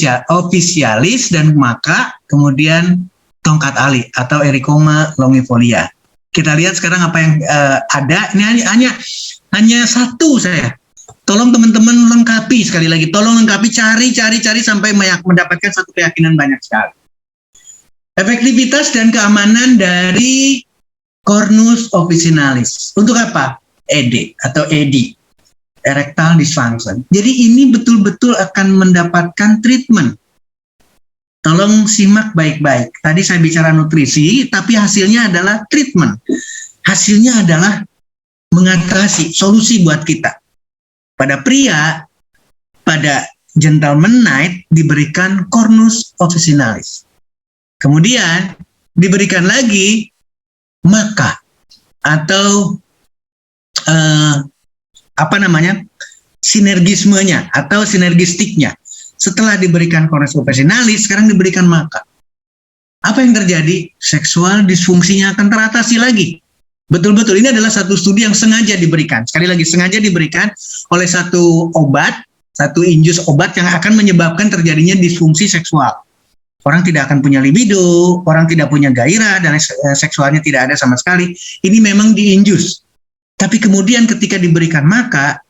dan maka kemudian tongkat ali atau Ericoma longifolia. Kita lihat sekarang apa yang ada. Ini hanya satu saya. Tolong teman-teman lengkapi sekali lagi. Tolong lengkapi, cari sampai mendapatkan satu keyakinan banyak sekali. Efektivitas dan keamanan dari Cornus officinalis. Untuk apa? ED atau ED. Erectile dysfunction. Jadi ini betul-betul akan mendapatkan treatment. Tolong simak baik-baik. Tadi saya bicara nutrisi, tapi hasilnya adalah treatment. Hasilnya adalah mengatasi, solusi buat kita. Pada pria, pada Gentleman Night diberikan Cornus officinalis. Kemudian diberikan lagi maka atau sinergismenya atau sinergistiknya. Setelah diberikan Cornus officinalis, sekarang diberikan maka. Apa yang terjadi? Seksual disfungsinya akan teratasi lagi. Betul-betul ini adalah satu studi yang sengaja diberikan. Sekali lagi sengaja diberikan oleh satu infus obat yang akan menyebabkan terjadinya disfungsi seksual. Orang tidak akan punya libido, orang tidak punya gairah, dan seksualnya tidak ada sama sekali. Ini memang diinjus. Tapi kemudian ketika diberikan maka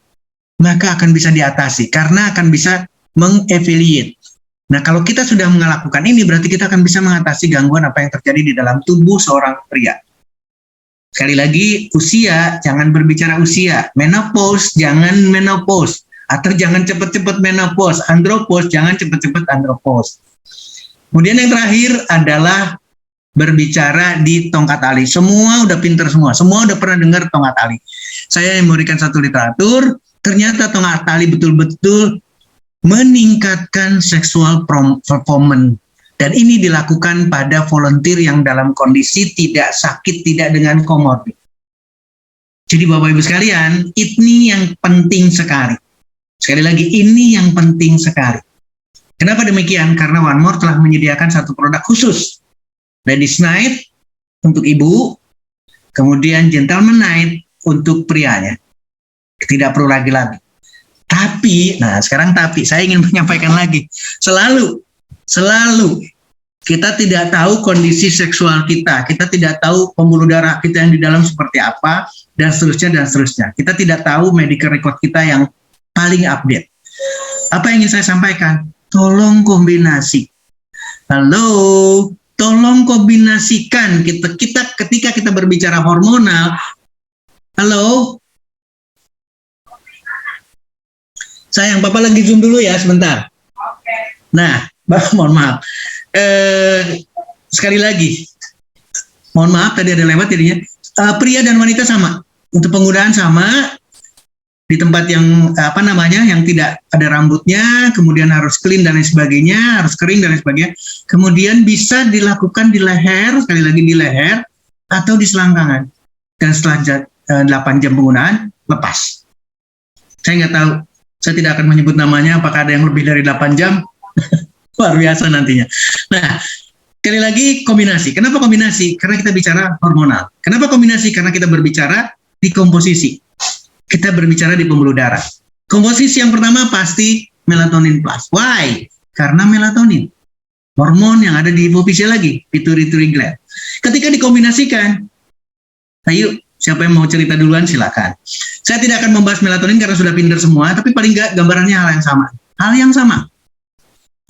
akan bisa diatasi, karena akan bisa meng-affiliate. Nah, kalau kita sudah melakukan ini, berarti kita akan bisa mengatasi gangguan apa yang terjadi di dalam tubuh seorang pria. Sekali lagi, usia, jangan berbicara usia. Menopause, jangan menopause. Atau jangan cepat-cepat menopause. Andropause, jangan cepat-cepat andropause. Kemudian yang terakhir adalah berbicara di tongkat ali. Semua udah pinter semua udah pernah dengar tongkat ali. Saya memberikan satu literatur, ternyata tongkat ali betul-betul meningkatkan seksual performance. Dan ini dilakukan pada volunteer yang dalam kondisi tidak sakit, tidak dengan komorbid. Jadi Bapak Ibu sekalian, ini yang penting sekali. Sekali lagi, ini yang penting sekali. Kenapa demikian? Karena One More telah menyediakan satu produk khusus. Ladies Night untuk ibu, kemudian Gentleman Night untuk prianya. Tidak perlu lagi-lagi. Tapi saya ingin menyampaikan lagi. Selalu kita tidak tahu kondisi seksual kita tidak tahu pembuluh darah kita yang di dalam seperti apa, dan seterusnya. Kita tidak tahu medical record kita yang paling update. Apa yang ingin saya sampaikan? Tolong kombinasi. Halo, tolong kombinasikan ketika kita berbicara hormonal. Halo, sayang, Papa lagi zoom dulu ya sebentar. Nah, mohon maaf. Sekali lagi, mohon maaf tadi ada lewat jadinya. Pria dan wanita sama, untuk penggunaan sama. Di tempat yang yang tidak ada rambutnya, kemudian harus clean dan lain sebagainya, harus kering dan lain sebagainya. Kemudian bisa dilakukan di leher, sekali lagi di leher atau di selangkangan. Dan setelah 8 jam penggunaan, lepas. Saya nggak tahu, saya tidak akan menyebut namanya, apakah ada yang lebih dari 8 jam? Luar biasa nantinya. Nah, sekali lagi kombinasi. Kenapa kombinasi? Karena kita bicara hormonal. Kenapa kombinasi? Karena kita berbicara di komposisi. Kita berbicara di pembuluh darah. Komposisi yang pertama pasti melatonin plus. Why? Karena melatonin, hormon yang ada di hipofisial lagi, pituitary gland. Ketika dikombinasikan, ayo, siapa yang mau cerita duluan silakan. Saya tidak akan membahas melatonin karena sudah pinter semua, tapi paling nggak gambarannya hal yang sama. Hal yang sama.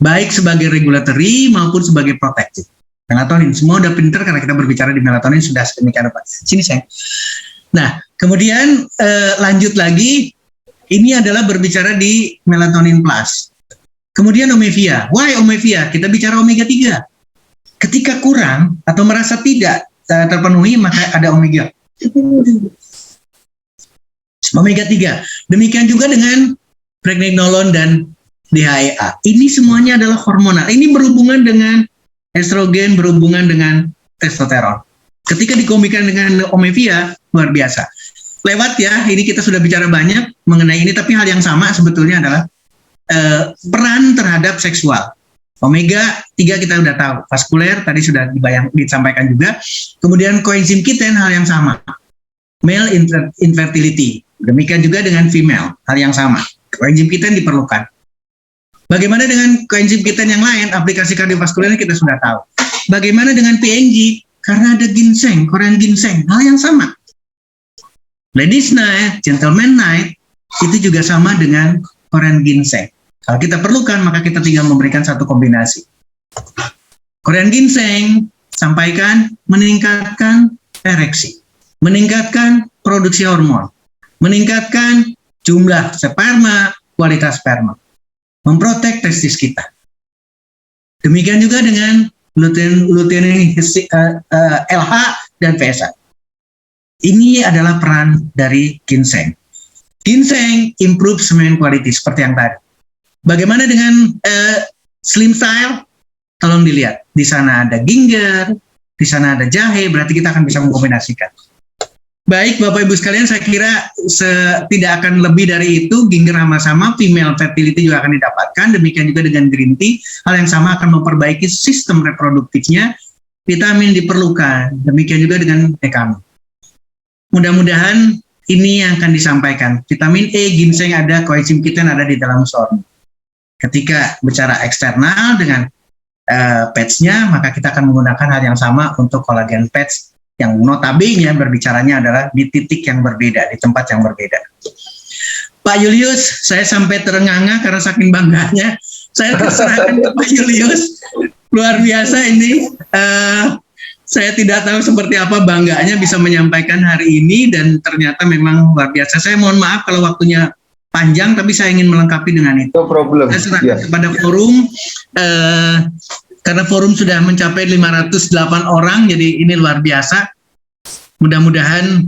Baik sebagai regulatory maupun sebagai protective. Melatonin, semua udah pinter karena kita berbicara di melatonin sudah sedemikian rupa. Sini sayang. Nah, kemudian lanjut lagi, ini adalah berbicara di melatonin plus. Kemudian omega. Why omega? Kita bicara omega 3. Ketika kurang atau merasa tidak terpenuhi, maka ada omega. Omega 3. Demikian juga dengan pregnenolon dan DHEA. Ini semuanya adalah hormonal. Ini berhubungan dengan estrogen, berhubungan dengan testosteron. Ketika dikombinasikan dengan omega, luar biasa. Lewat ya, ini kita sudah bicara banyak mengenai ini, tapi hal yang sama sebetulnya adalah peran terhadap seksual. Omega 3 kita sudah tahu, vaskuler tadi sudah disampaikan juga. Kemudian koenzim Q10 hal yang sama. Male infertility. Demikian juga dengan female, hal yang sama. Koenzim Q10 diperlukan. Bagaimana dengan koenzim Q10 yang lain, aplikasi kardiovaskuler kita sudah tahu. Bagaimana dengan PNG? Karena ada ginseng, Korean ginseng, hal yang sama. Ladies night, gentleman night, itu juga sama dengan Korean ginseng. Kalau kita perlukan, maka kita tinggal memberikan satu kombinasi. Korean ginseng, sampaikan, meningkatkan ereksi, meningkatkan produksi hormon, meningkatkan jumlah sperma, kualitas sperma, memprotek testis kita. Demikian juga dengan lutein LH dan PSA. Ini adalah peran dari ginseng. Ginseng improve semen quality seperti yang tadi. Bagaimana dengan slim style? Tolong dilihat. Di sana ada ginger, di sana ada jahe, berarti kita akan bisa mengkombinasikan. Baik, Bapak Ibu sekalian, saya kira tidak akan lebih dari itu. Ginger sama-sama, female fertility juga akan didapatkan. Demikian juga dengan green tea. Hal yang sama akan memperbaiki sistem reproduktifnya. Vitamin diperlukan. Demikian juga dengan dekamin. Mudah-mudahan ini yang akan disampaikan. Vitamin E, ginseng ada, koenzim Q10 ada di dalam sorghum. Ketika bicara eksternal dengan patch-nya, maka kita akan menggunakan hal yang sama untuk kolagen patch yang notabene berbicaranya adalah di titik yang berbeda, di tempat yang berbeda. Pak Julius, saya sampai terengah-engah karena saking bangganya. Saya terserahkan ke Pak Julius. Luar biasa ini. Saya tidak tahu seperti apa bangganya bisa menyampaikan hari ini dan ternyata memang luar biasa. Saya mohon maaf kalau waktunya panjang, tapi saya ingin melengkapi dengan itu. No problem. Saya serahkan kepada forum. Karena forum sudah mencapai 508 orang, jadi ini luar biasa. Mudah-mudahan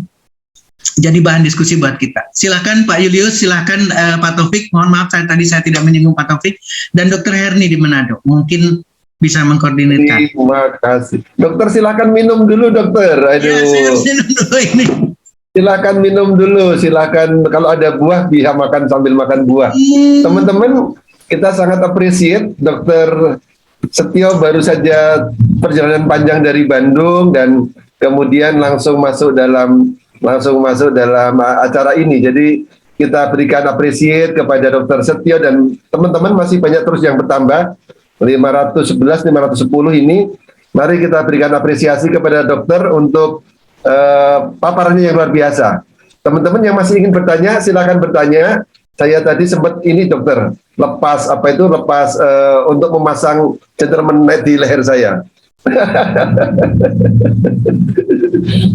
jadi bahan diskusi buat kita. Silakan Pak Julius, silakan Pak Taufik. Mohon maaf saya tidak menyinggung Pak Taufik dan Dr. Herni di Manado. Mungkin bisa mengkoordinirkan. Terima kasih. Dokter silakan minum dulu, dokter. Aduh. Ya, saya harus minum dulu ini. Silakan minum dulu. Silakan kalau ada buah bisa makan sambil makan buah. Teman-teman, kita sangat appreciate Dokter Setio baru saja perjalanan panjang dari Bandung dan kemudian langsung masuk dalam acara ini. Jadi kita berikan appreciate kepada Dokter Setio dan teman-teman masih banyak terus yang bertambah 511, 510 ini. Mari kita berikan apresiasi kepada dokter untuk paparannya yang luar biasa. Teman-teman yang masih ingin bertanya, silakan bertanya. Saya tadi sempat ini dokter, lepas untuk memasang gentleman net di leher saya.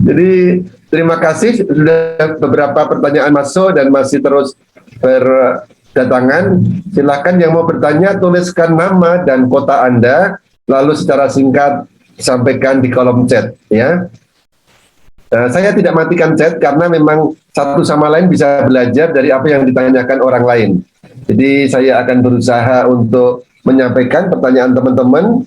Jadi terima kasih, sudah beberapa pertanyaan masuk dan masih terus berdatangan. Silakan yang mau bertanya tuliskan nama dan kota Anda, lalu secara singkat sampaikan di kolom chat ya. Nah, saya tidak matikan chat karena memang satu sama lain bisa belajar dari apa yang ditanyakan orang lain. Jadi saya akan berusaha untuk menyampaikan pertanyaan teman-teman.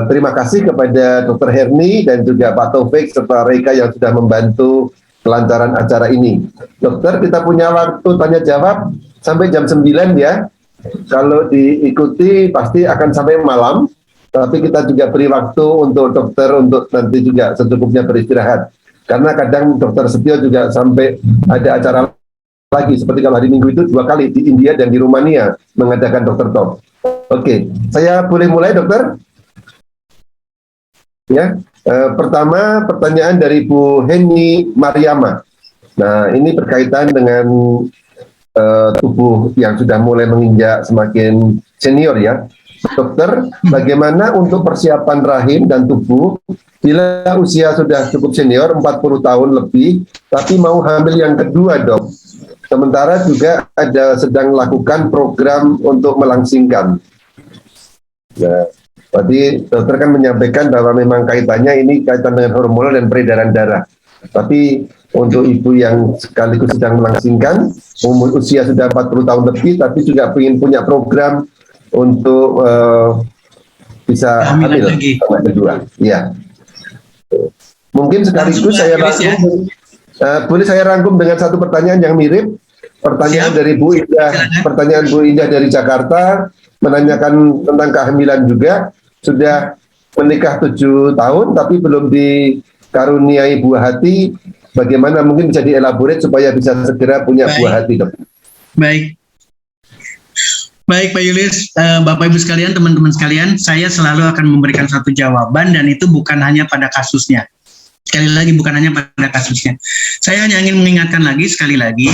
Terima kasih kepada Dr. Herni dan juga Pak Taufik serta Reika yang sudah membantu kelancaran acara ini. Dokter, kita punya waktu tanya jawab sampai jam 9 ya. Kalau diikuti pasti akan sampai malam. Tapi kita juga beri waktu untuk dokter untuk nanti juga secukupnya beristirahat. Karena kadang dokter Setio juga sampai ada acara lagi, seperti kalau hari Minggu itu 2 kali di India dan di Rumania mengadakan dokter talk. Oke, saya boleh mulai dokter? Ya, pertama pertanyaan dari Bu Heni Mariama. Nah, ini berkaitan dengan tubuh yang sudah mulai menginjak semakin senior ya. Dokter, bagaimana untuk persiapan rahim dan tubuh bila usia sudah cukup senior, 40 tahun lebih, tapi mau hamil yang kedua, dok? Sementara juga ada sedang lakukan program untuk melangsingkan. Nah, tadi dokter kan menyampaikan bahwa memang kaitannya ini kaitan dengan hormonal dan peredaran darah. Tapi untuk ibu yang sekaligus sedang melangsingkan, usia sudah 40 tahun lebih, tapi juga ingin punya program untuk bisa hamil sama kedua. Ya. Mungkin sekaligus saya rangkum, boleh saya rangkum dengan satu pertanyaan yang mirip. Pertanyaan dari Bu Indah, pertanyaan Bu Indah dari Jakarta menanyakan tentang kehamilan juga. Sudah menikah 7 tahun tapi belum dikaruniai buah hati. Bagaimana mungkin bisa dielaborate supaya bisa segera punya buah hati, dok? Baik Pak Yulius, Bapak Ibu sekalian, teman-teman sekalian, saya selalu akan memberikan satu jawaban dan itu bukan hanya pada kasusnya. Sekali lagi bukan hanya pada kasusnya. Saya hanya ingin mengingatkan lagi sekali lagi.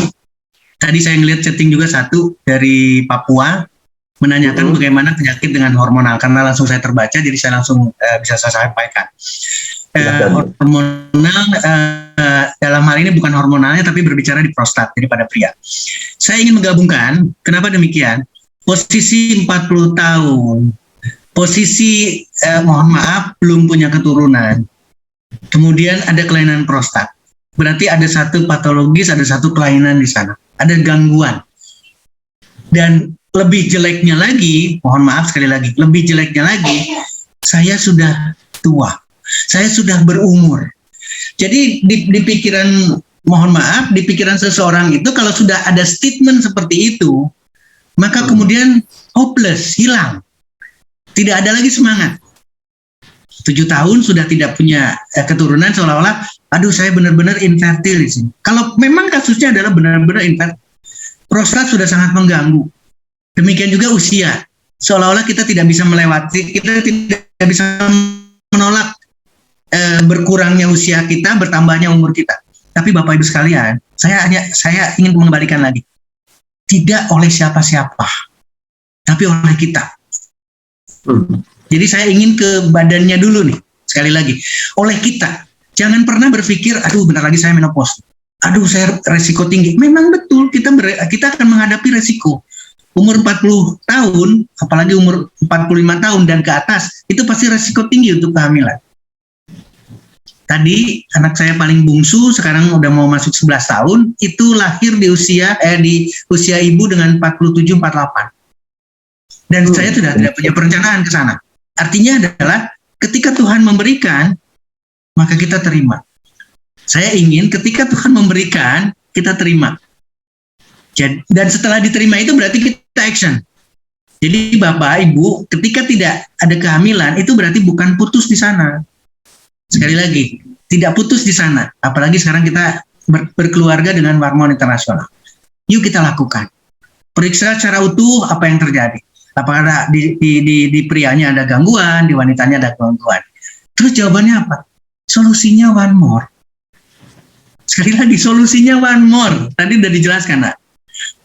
Tadi saya melihat chatting juga satu dari Papua menanyakan bagaimana penyakit dengan hormonal, karena langsung saya terbaca, jadi saya langsung bisa saya sampaikan. Hormonal dalam hal ini bukan hormonalnya tapi berbicara di prostat, jadi pada pria. Saya ingin menggabungkan, kenapa demikian? Posisi 40 tahun, posisi mohon maaf belum punya keturunan, kemudian ada kelainan prostat, berarti ada satu patologis, ada satu kelainan di sana, ada gangguan. Dan lebih jeleknya lagi, mohon maaf sekali lagi, lebih jeleknya lagi, saya sudah tua, saya sudah berumur. Jadi di pikiran, mohon maaf, di pikiran seseorang itu kalau sudah ada statement seperti itu, maka kemudian hopeless, hilang. Tidak ada lagi semangat. 7 tahun sudah tidak punya keturunan, seolah-olah, aduh saya benar-benar infertil di sini. Kalau memang kasusnya adalah benar-benar infertil, prostat sudah sangat mengganggu. Demikian juga usia. Seolah-olah kita tidak bisa melewati, kita tidak bisa menolak berkurangnya usia kita, bertambahnya umur kita. Tapi Bapak Ibu sekalian, saya ingin mengembalikan lagi. Tidak oleh siapa-siapa, tapi oleh kita. Jadi saya ingin ke badannya dulu nih, sekali lagi. Oleh kita, jangan pernah berpikir, aduh bentar lagi saya menopause, aduh saya resiko tinggi. Memang betul, kita akan menghadapi resiko. Umur 40 tahun, apalagi umur 45 tahun dan ke atas, itu pasti resiko tinggi untuk kehamilan. Tadi anak saya paling bungsu sekarang udah mau masuk 11 tahun, itu lahir di usia ibu dengan 47-48. Dan saya sudah tidak punya perencanaan ke sana. Artinya adalah ketika Tuhan memberikan, maka kita terima. Saya ingin ketika Tuhan memberikan, kita terima. Dan setelah diterima itu berarti kita action. Jadi Bapak, Ibu, ketika tidak ada kehamilan, itu berarti bukan putus di sana. Sekali lagi, tidak putus di sana. Apalagi sekarang kita berkeluarga dengan Warmon Internasional. Yuk kita lakukan. Periksa secara utuh apa yang terjadi. Apakah di prianya ada gangguan, di wanitanya ada gangguan. Terus jawabannya apa? Solusinya one more. Sekali lagi, solusinya one more. Tadi sudah dijelaskan, Nak.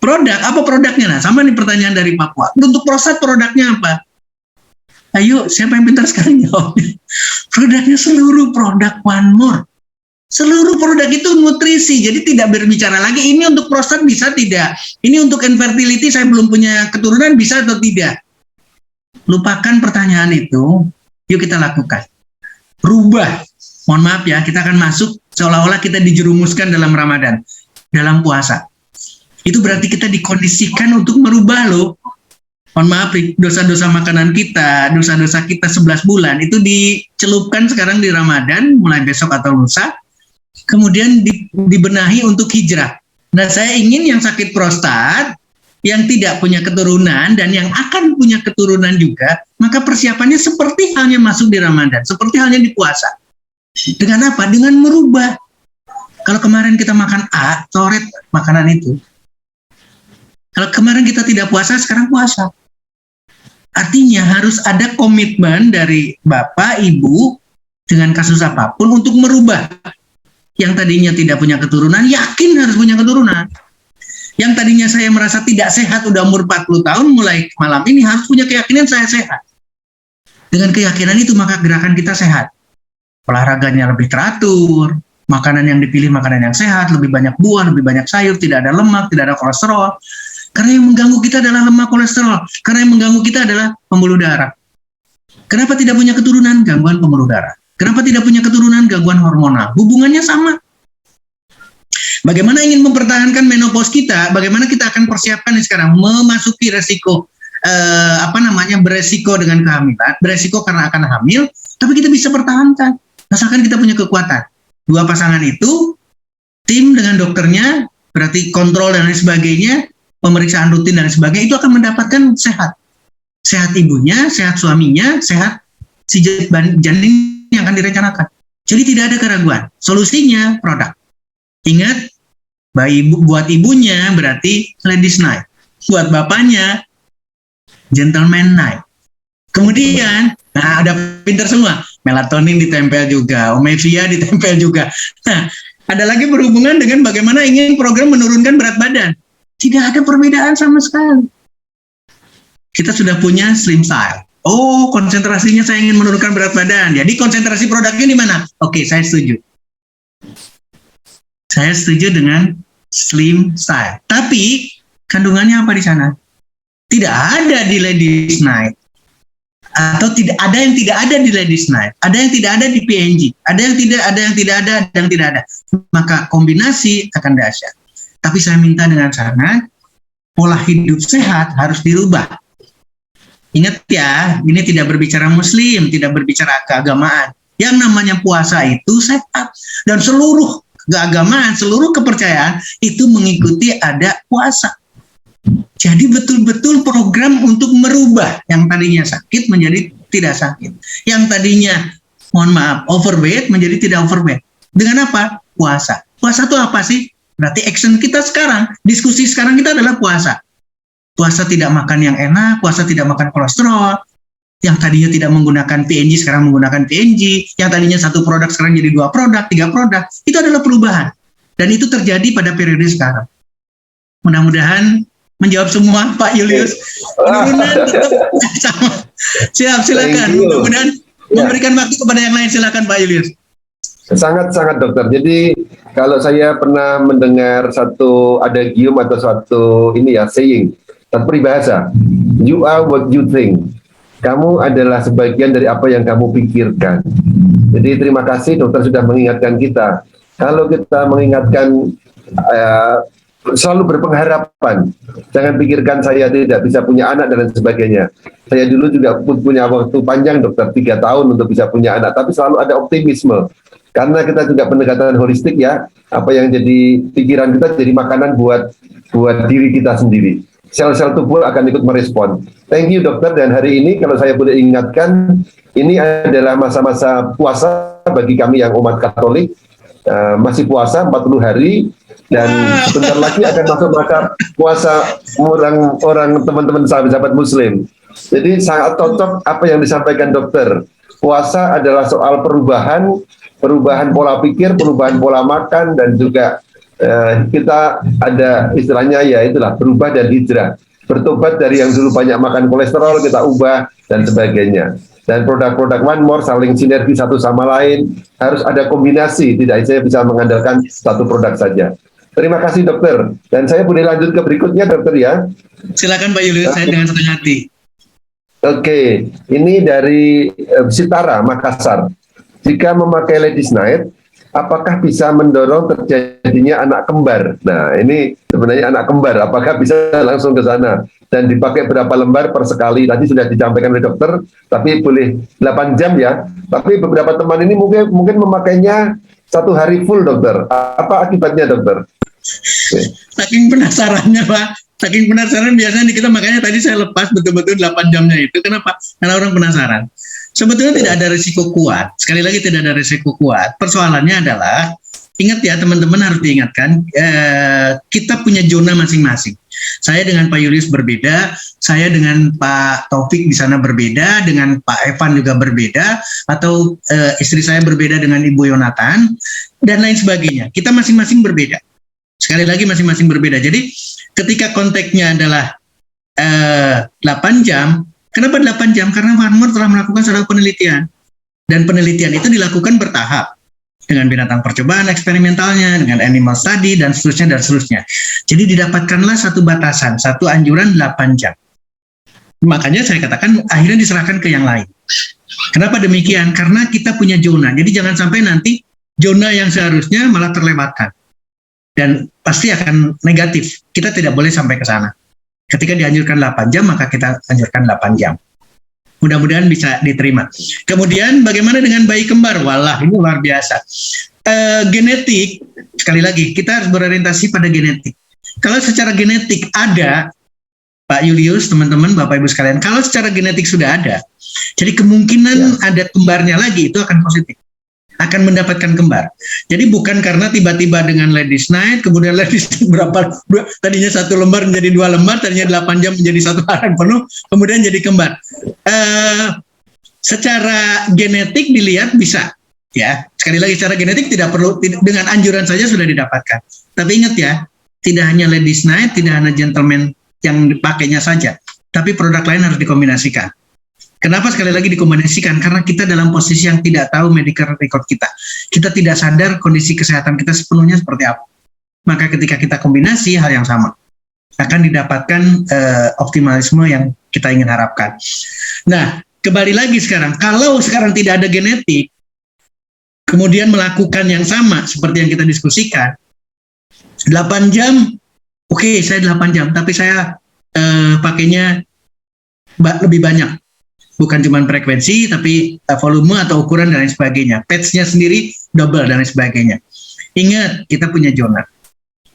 Produk, apa produknya? Nah, sama nih pertanyaan dari Papua. Untuk prostat produknya apa? Ayo, siapa yang pintar sekarang jawab? Produknya seluruh produk One More. Seluruh produk itu nutrisi, jadi tidak berbicara lagi ini untuk prostat bisa tidak, ini untuk infertility saya belum punya keturunan bisa atau tidak. Lupakan pertanyaan itu, yuk kita lakukan. Rubah, mohon maaf ya, kita akan masuk seolah-olah kita dijerumuskan dalam Ramadan, dalam puasa. Itu berarti kita dikondisikan untuk merubah loh. Mohon maaf, dosa-dosa makanan kita, dosa-dosa kita 11 bulan, itu dicelupkan sekarang di Ramadan, mulai besok atau lusa, kemudian dibenahi untuk hijrah. Nah, saya ingin yang sakit prostat, yang tidak punya keturunan, dan yang akan punya keturunan juga, maka persiapannya seperti halnya masuk di Ramadan, seperti halnya di puasa. Dengan apa? Dengan merubah. Kalau kemarin kita makan A, coret makanan itu. Kalau kemarin kita tidak puasa, sekarang puasa. Artinya harus ada komitmen dari Bapak, Ibu, dengan kasus apapun untuk merubah. Yang tadinya tidak punya keturunan, yakin harus punya keturunan. Yang tadinya saya merasa tidak sehat, udah umur 40 tahun, mulai malam ini harus punya keyakinan saya sehat. Dengan keyakinan itu, maka gerakan kita sehat. Olahraganya lebih teratur, makanan yang dipilih makanan yang sehat, lebih banyak buah, lebih banyak sayur, tidak ada lemak, tidak ada kolesterol. Karena yang mengganggu kita adalah lemak kolesterol. Karena yang mengganggu kita adalah pembuluh darah. Kenapa tidak punya keturunan? Gangguan pembuluh darah. Kenapa tidak punya keturunan? Gangguan hormonal. Hubungannya sama. Bagaimana ingin mempertahankan menopause kita? Bagaimana kita akan persiapkan sekarang memasuki resiko beresiko dengan kehamilan, beresiko karena akan hamil, tapi kita bisa pertahankan. Asalkan kita punya kekuatan. Dua pasangan itu, tim dengan dokternya, berarti kontrol dan lain sebagainya, pemeriksaan rutin dan lain sebagainya, itu akan mendapatkan sehat. Sehat ibunya, sehat suaminya, sehat si janin yang akan direncanakan. Jadi tidak ada keraguan. Solusinya produk. Ingat, buat ibunya berarti ladies night. Buat bapaknya gentleman night. Kemudian, nah ada pinter semua. Melatonin ditempel juga, omega ditempel juga. Nah, ada lagi berhubungan dengan bagaimana ingin program menurunkan berat badan. Tidak ada perbedaan sama sekali. Kita sudah punya slim style. Oh, konsentrasinya saya ingin menurunkan berat badan. Jadi konsentrasi produknya di mana? Oke, saya setuju. Saya setuju dengan slim style. Tapi kandungannya apa di sana? Tidak ada di ladies night. Atau tidak ada yang tidak ada di ladies night. Ada yang tidak ada di PNG. Ada yang tidak ada, ada yang tidak ada. Maka kombinasi akan dahsyat. Tapi saya minta dengan sangat, pola hidup sehat harus dirubah. Ingat ya, ini tidak berbicara muslim, tidak berbicara keagamaan. Yang namanya puasa itu sehat. Dan seluruh keagamaan, seluruh kepercayaan itu mengikuti ada puasa. Jadi betul-betul program untuk merubah yang tadinya sakit menjadi tidak sakit. Yang tadinya, mohon maaf, overweight menjadi tidak overweight. Dengan apa? Puasa. Puasa itu apa sih? Berarti action kita sekarang, diskusi sekarang kita adalah puasa. Puasa tidak makan yang enak, puasa tidak makan kolesterol. Yang tadinya tidak menggunakan PNG sekarang menggunakan PNG. Yang tadinya satu produk sekarang jadi 2 produk, 3 produk. Itu adalah perubahan. Dan itu terjadi pada periode sekarang. Mudah-mudahan menjawab semua, Pak Julius. Penurunan tetap sama. Silakan. Mudah-mudahan memberikan waktu kepada yang lain. Silakan, Pak Julius. Sangat-sangat dokter. Jadi kalau saya pernah mendengar satu adagium atau satu saying, satu peribahasa, you are what you think. Kamu adalah sebagian dari apa yang kamu pikirkan. Jadi terima kasih dokter sudah mengingatkan kita. Kalau kita mengingatkan selalu berpengharapan, jangan pikirkan saya tidak bisa punya anak dan lain sebagainya. Saya dulu juga punya waktu panjang dokter 3 tahun untuk bisa punya anak, tapi selalu ada optimisme. Karena kita juga pendekatan holistik ya, apa yang jadi pikiran kita jadi makanan buat diri kita sendiri. Sel-sel tubuh akan ikut merespon. Thank you dokter, dan hari ini kalau saya boleh ingatkan, ini adalah masa-masa puasa bagi kami yang umat Katolik, masih puasa 40 hari, dan sebentar lagi akan masuk masa puasa orang teman-teman sahabat Muslim. Jadi sangat cocok apa yang disampaikan dokter. Puasa adalah soal perubahan pola pikir, perubahan pola makan, dan juga kita ada istilahnya ya itulah berubah dan hijrah. Bertobat dari yang dulu banyak makan kolesterol, kita ubah dan sebagainya. Dan produk-produk One More saling sinergi satu sama lain, harus ada kombinasi, tidak saya bisa mengandalkan satu produk saja. Terima kasih dokter. Dan saya boleh lanjut ke berikutnya dokter ya. Silakan Pak Julius, saya dengan senang hati. Oke, ini dari Sitara, Makassar. Jika memakai Ladies Night, apakah bisa mendorong terjadinya anak kembar? Nah, ini sebenarnya anak kembar, apakah bisa langsung ke sana? Dan dipakai berapa lembar per sekali? Tadi sudah disampaikan oleh dokter, tapi boleh 8 jam ya. Tapi beberapa teman ini mungkin memakainya 1 hari full dokter. Apa akibatnya dokter? Saking penasarannya Pak, saking penasaran biasanya kita makanya tadi saya lepas betul-betul 8 jamnya itu. Kenapa? Karena orang penasaran. Sebetulnya tidak ada risiko kuat. Sekali lagi tidak ada risiko kuat. Persoalannya adalah, ingat ya teman-teman, harus diingatkan, kita punya zona masing-masing. Saya dengan Pak Julius berbeda, saya dengan Pak Taufik di sana berbeda, dengan Pak Evan juga berbeda, atau istri saya berbeda dengan Ibu Yonatan, dan lain sebagainya. Kita masing-masing berbeda. Sekali lagi masing-masing berbeda. Jadi ketika konteksnya adalah 8 jam, kenapa 8 jam? Karena One More telah melakukan suatu penelitian. Dan penelitian itu dilakukan bertahap. Dengan binatang percobaan eksperimentalnya, dengan animal study, dan seterusnya, dan seterusnya. Jadi didapatkanlah satu batasan, satu anjuran 8 jam. Makanya saya katakan akhirnya diserahkan ke yang lain. Kenapa demikian? Karena kita punya zona. Jadi jangan sampai nanti zona yang seharusnya malah terlewatkan. Dan pasti akan negatif. Kita tidak boleh sampai ke sana. Ketika dianjurkan 8 jam, maka kita anjurkan 8 jam. Mudah-mudahan bisa diterima. Kemudian bagaimana dengan bayi kembar? Walah, ini luar biasa. Genetik, sekali lagi, kita harus berorientasi pada genetik. Kalau secara genetik ada, Pak Julius, teman-teman, Bapak Ibu sekalian, kalau secara genetik sudah ada, jadi kemungkinan ada kembarnya lagi, itu akan positif. Akan mendapatkan kembar. Jadi bukan karena tiba-tiba dengan Ladies Night, kemudian Ladies Night tadinya 1 lembar menjadi 2 lembar, tadinya 8 jam menjadi 1 hari penuh, kemudian jadi kembar. Secara genetik dilihat bisa, ya. Sekali lagi secara genetik tidak perlu, dengan anjuran saja sudah didapatkan. Tapi ingat ya, tidak hanya Ladies Night, tidak hanya gentleman yang dipakainya saja, tapi produk lain harus dikombinasikan. Kenapa sekali lagi dikombinasikan? Karena kita dalam posisi yang tidak tahu medical record kita. Kita tidak sadar kondisi kesehatan kita sepenuhnya seperti apa. Maka ketika kita kombinasi, hal yang sama. Akan didapatkan optimalisme yang kita ingin harapkan. Nah, kembali lagi sekarang. Kalau sekarang tidak ada genetik, kemudian melakukan yang sama seperti yang kita diskusikan, 8 jam, oke, saya 8 jam, tapi saya pakainya lebih banyak. Bukan cuma frekuensi, tapi volume atau ukuran dan lain sebagainya. Patch-nya sendiri double dan lain sebagainya. Ingat, kita punya zona.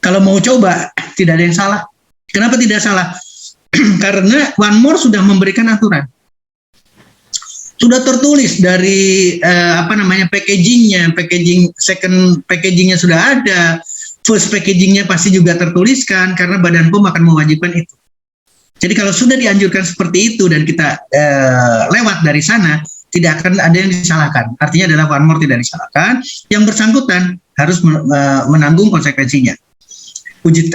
Kalau mau coba, tidak ada yang salah. Kenapa tidak salah? Karena One More sudah memberikan aturan. Sudah tertulis dari packagingnya, second packagingnya sudah ada, first packagingnya pasti juga tertuliskan, karena Badan POM akan mewajibkan itu. Jadi kalau sudah dianjurkan seperti itu dan kita lewat dari sana, tidak akan ada yang disalahkan. Artinya adalah One More tidak disalahkan, yang bersangkutan harus menanggung konsekuensinya.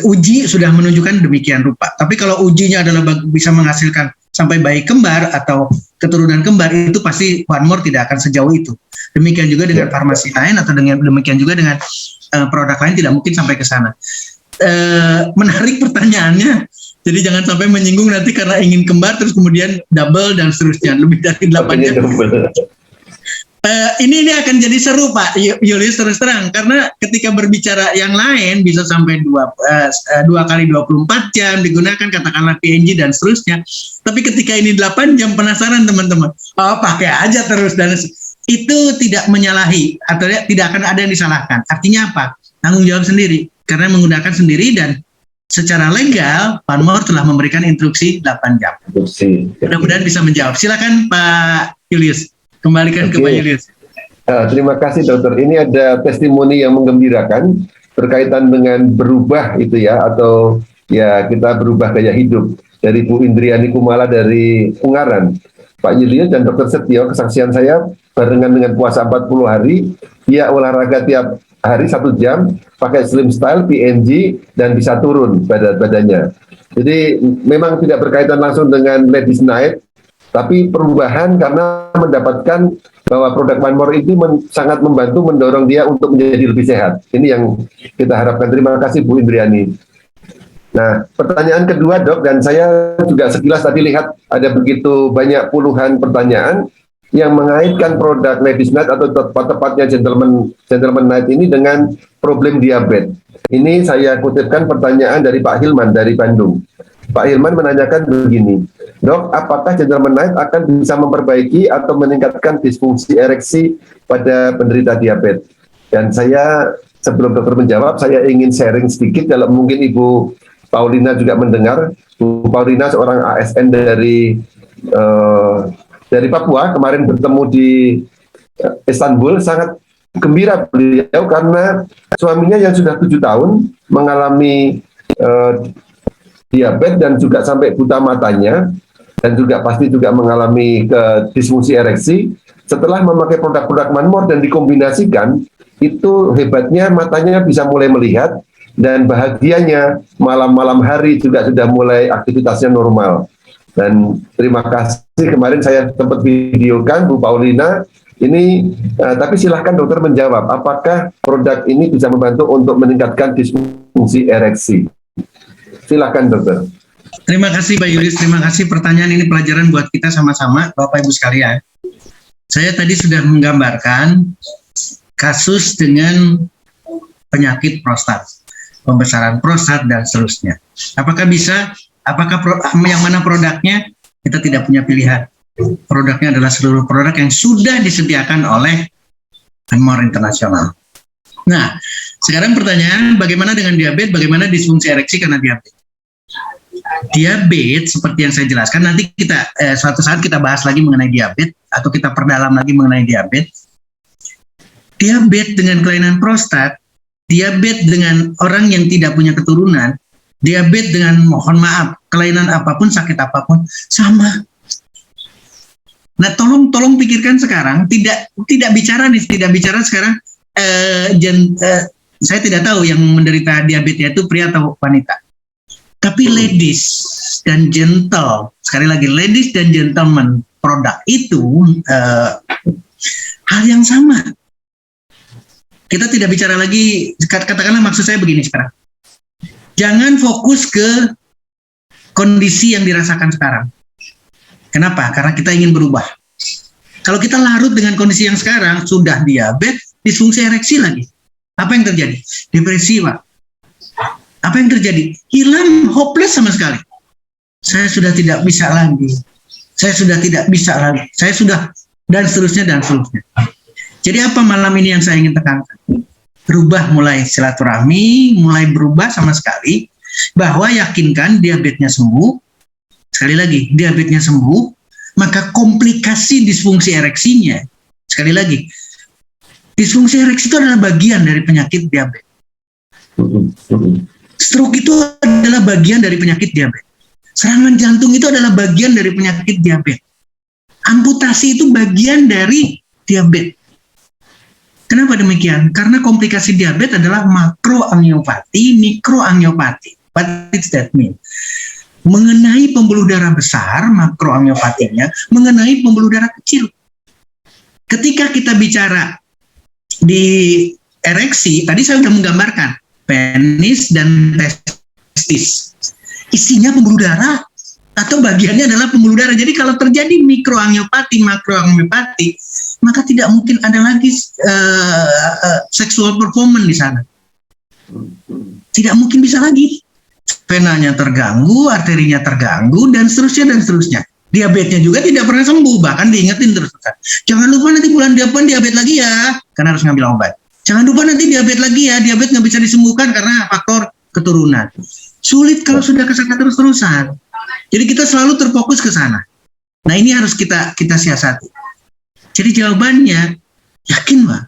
Uji sudah menunjukkan demikian rupa. Tapi kalau ujinya adalah bisa menghasilkan sampai bayi kembar atau keturunan kembar, itu pasti One More tidak akan sejauh itu. Demikian juga dengan farmasi lain atau demikian juga dengan produk lain tidak mungkin sampai ke sana. Menarik pertanyaannya. Jadi jangan sampai menyinggung nanti karena ingin kembar terus kemudian double dan seterusnya lebih dari 8 jam. Ini akan jadi seru Pak Julius, terus terang, karena ketika berbicara yang lain bisa sampai 2 kali 24 jam digunakan, katakanlah PNG dan seterusnya. Tapi ketika ini 8 jam, penasaran teman-teman. Oh, pakai aja terus, dan itu tidak menyalahi atau tidak akan ada yang disalahkan. Artinya apa? Tanggung jawab sendiri karena menggunakan sendiri, dan secara legal, One More telah memberikan instruksi 8 jam. Mudah-mudahan bisa menjawab. Silakan Pak Julius, kembalikan ke Pak Julius. Terima kasih dokter. Ini ada testimoni yang menggembirakan berkaitan dengan berubah itu ya, atau ya kita berubah gaya hidup. Dari Bu Indriani Kumala dari Ungaran. Pak Julius dan dokter Setio, kesaksian saya barengan dengan puasa 40 hari, dia olahraga tiap hari 1 jam, pakai slim style, PNG, dan bisa turun berat badannya. Jadi memang tidak berkaitan langsung dengan ladies night, tapi perubahan karena mendapatkan bahwa produk One More itu sangat membantu mendorong dia untuk menjadi lebih sehat. Ini yang kita harapkan. Terima kasih Bu Indriani. Nah, pertanyaan kedua Dok, dan saya juga sekilas tadi lihat ada begitu banyak puluhan pertanyaan yang mengaitkan produk ladies night atau tepatnya gentleman night ini dengan problem diabetes. Ini saya kutipkan pertanyaan dari Pak Hilman dari Bandung. Pak Hilman menanyakan begini, Dok, apakah gentleman night akan bisa memperbaiki atau meningkatkan disfungsi ereksi pada penderita diabetes? Dan saya, sebelum dokter menjawab, saya ingin sharing sedikit, kalau mungkin Ibu Paulina juga mendengar. Bu Paulina seorang ASN dari Papua, kemarin bertemu di Istanbul, sangat gembira beliau karena suaminya yang sudah 7 tahun mengalami diabetes dan juga sampai buta matanya, dan juga pasti juga mengalami disfungsi ereksi. Setelah memakai produk-produk One More dan dikombinasikan, itu hebatnya matanya bisa mulai melihat, dan bahagianya malam-malam hari juga sudah mulai aktivitasnya normal. Dan terima kasih, kemarin saya sempat videokan Bu Paulina ini, tapi silahkan dokter menjawab apakah produk ini bisa membantu untuk meningkatkan disfungsi ereksi. Silahkan dokter. Terima kasih Pak Yulis, terima kasih pertanyaan ini, pelajaran buat kita sama-sama Bapak Ibu sekalian. Saya tadi sudah menggambarkan kasus dengan penyakit prostat, pembesaran prostat dan seterusnya. Apakah bisa? Apakah yang mana produknya? Kita tidak punya pilihan. Produknya adalah seluruh produk yang sudah disediakan oleh One More International. Nah, sekarang pertanyaan, bagaimana dengan diabetes? Bagaimana disfungsi ereksi karena diabetes? Diabetes seperti yang saya jelaskan, nanti kita suatu saat kita bahas lagi mengenai diabetes, atau kita perdalam lagi mengenai diabetes. Diabetes dengan kelainan prostat, diabetes dengan orang yang tidak punya keturunan, diabetes dengan, mohon maaf, kelainan apapun, sakit apapun, sama. Nah, tolong pikirkan sekarang, tidak bicara sekarang. Saya tidak tahu yang menderita diabetes itu pria atau wanita. Tapi ladies dan sekali lagi ladies dan gentleman produk itu hal yang sama. Kita tidak bicara lagi, katakanlah maksud saya begini sekarang. Jangan fokus ke kondisi yang dirasakan sekarang. Kenapa? Karena kita ingin berubah. Kalau kita larut dengan kondisi yang sekarang, sudah diabetes, disfungsi ereksi lagi. Apa yang terjadi? Depresi, Pak. Apa yang terjadi? Hilang, hopeless sama sekali. Saya sudah tidak bisa lagi. Saya sudah tidak bisa lagi. Saya sudah, dan seterusnya, dan seterusnya. Jadi apa malam ini yang saya ingin tekankan? Berubah mulai silaturahmi, mulai berubah sama sekali, bahwa yakinkan diabetesnya sembuh. Sekali lagi, diabetesnya sembuh, maka komplikasi disfungsi ereksinya, sekali lagi, disfungsi ereksi itu adalah bagian dari penyakit diabetes. Stroke itu adalah bagian dari penyakit diabetes. Serangan jantung itu adalah bagian dari penyakit diabetes. Amputasi itu bagian dari diabetes. Kenapa demikian? Karena komplikasi diabetes adalah makroangiopati, mikroangiopati. What does that mean? Mengenai pembuluh darah besar, makroangiopatinya, mengenai pembuluh darah kecil. Ketika kita bicara di ereksi, tadi saya sudah menggambarkan penis dan testis. Isinya pembuluh darah atau bagiannya adalah pembuluh darah. Jadi kalau terjadi mikroangiopati, makroangiopati, maka tidak mungkin ada lagi sexual performance di sana. Tidak mungkin bisa lagi. Venanya terganggu, arterinya terganggu, dan seterusnya, dan seterusnya. Diabetesnya juga tidak pernah sembuh, bahkan diingetin terus. Jangan lupa nanti bulan depan diabetes lagi ya, karena harus ngambil obat. Jangan lupa nanti diabetes lagi ya, diabetes nggak bisa disembuhkan karena faktor keturunan. Sulit kalau sudah ke sana terus-terusan. Jadi kita selalu terfokus ke sana. Nah, ini harus kita siasati. Jadi jawabannya, yakin Pak.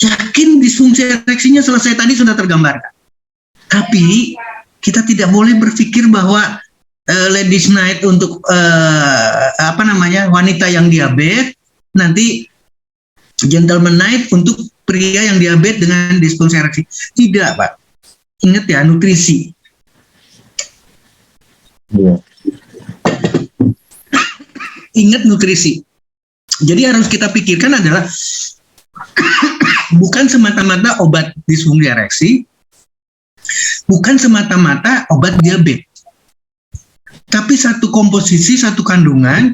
Yakin disfungsi ereksinya selesai, tadi sudah tergambarkan. Tapi kita tidak boleh berpikir bahwa ladies night untuk wanita yang diabetes, nanti gentleman night untuk pria yang diabetes dengan disfungsi ereksi. Tidak, Pak. Ingat ya, nutrisi. Iya. Ingat nutrisi. Jadi harus kita pikirkan adalah bukan semata-mata obat disfungsi ereksi, bukan semata-mata obat diabetes, tapi satu komposisi, satu kandungan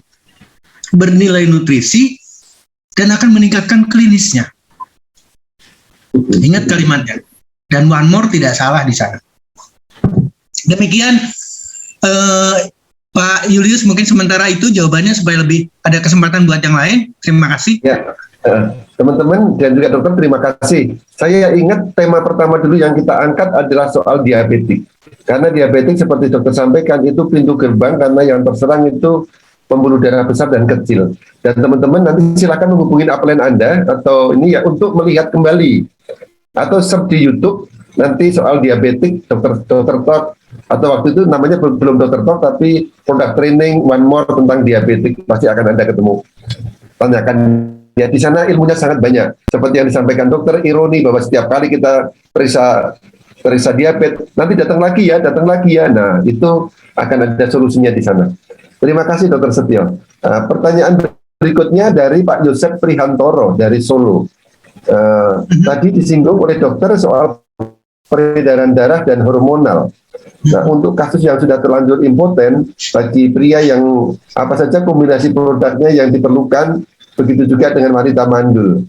bernilai nutrisi dan akan meningkatkan klinisnya. Ingat kalimatnya. Dan one more tidak salah di sana. Demikian Pak Julius, mungkin sementara itu jawabannya supaya lebih ada kesempatan buat yang lain. Terima kasih. Ya, teman-teman dan juga dokter, terima kasih. Saya ingat tema pertama dulu yang kita angkat adalah soal diabetik. Karena diabetik seperti dokter sampaikan itu pintu gerbang karena yang terserang itu pembuluh darah besar dan kecil. Dan teman-teman nanti silakan menghubungi upline Anda atau ini ya untuk melihat kembali atau search di YouTube nanti soal diabetik dokter talk, atau waktu itu namanya belum dokter talk tapi product training one more tentang diabetik, pasti akan Anda ketemu. Tanyakan ya, di sana ilmunya sangat banyak. Seperti yang disampaikan dokter, ironi bahwa setiap kali kita periksa diabetes nanti datang lagi ya. Nah, itu akan ada solusinya di sana. Terima kasih Dokter Setio. Pertanyaan berikutnya dari Pak Yosef Prihantoro dari Solo. Tadi disinggung oleh dokter soal peredaran darah dan hormonal. Nah, untuk kasus yang sudah terlanjur impoten, bagi pria yang apa saja kombinasi produknya yang diperlukan, begitu juga dengan wanita mandul.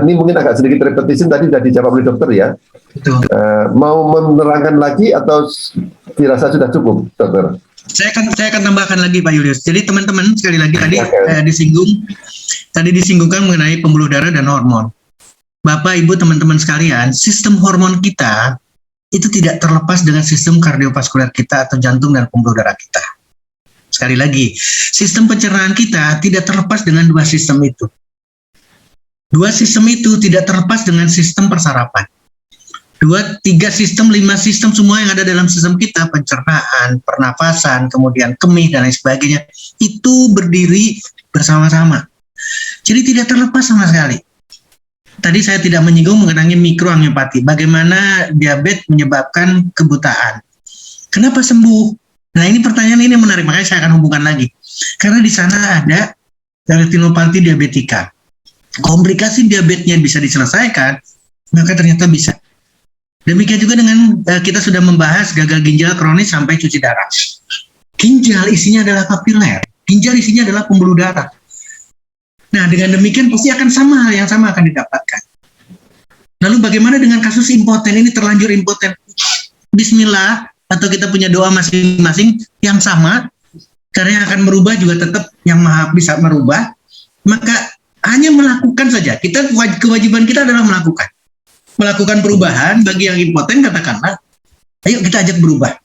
Ini mungkin agak sedikit repetition, tadi sudah dijawab oleh dokter ya. Mau menerangkan lagi atau dirasa sudah cukup, dokter? Saya akan tambahkan lagi Pak Julius. Jadi teman-teman sekali lagi tadi disinggungkan mengenai pembuluh darah dan hormon. Bapak, Ibu, teman-teman sekalian, sistem hormon kita itu tidak terlepas dengan sistem kardiovaskuler kita atau jantung dan pembuluh darah kita. Sekali lagi, sistem pencernaan kita tidak terlepas dengan dua sistem itu. Dua sistem itu tidak terlepas dengan sistem persarapan. 2, 3 sistem, 5 sistem semua yang ada dalam sistem kita, pencernaan, pernafasan, kemudian kemih dan lain sebagainya, itu berdiri bersama-sama. Jadi tidak terlepas sama sekali. Tadi saya tidak menyinggung mengenai mikroangiopati, bagaimana diabetes menyebabkan kebutaan. Kenapa sembuh? Nah, ini pertanyaan ini menarik, makanya saya akan hubungkan lagi. Karena di sana ada retinopati diabetika. Komplikasi diabetesnya bisa diselesaikan, maka ternyata bisa. Demikian juga dengan kita sudah membahas gagal ginjal kronis sampai cuci darah. Ginjal isinya adalah kapiler, ginjal isinya adalah pembuluh darah. Nah, dengan demikian pasti akan sama, hal yang sama akan didapatkan. Lalu bagaimana dengan kasus impoten ini, terlanjur impoten? Bismillah, atau kita punya doa masing-masing yang sama, karena yang akan merubah juga tetap yang Maha bisa merubah, maka hanya melakukan saja. Kewajiban kita adalah melakukan perubahan. Bagi yang impoten, katakanlah, ayo kita ajak berubah.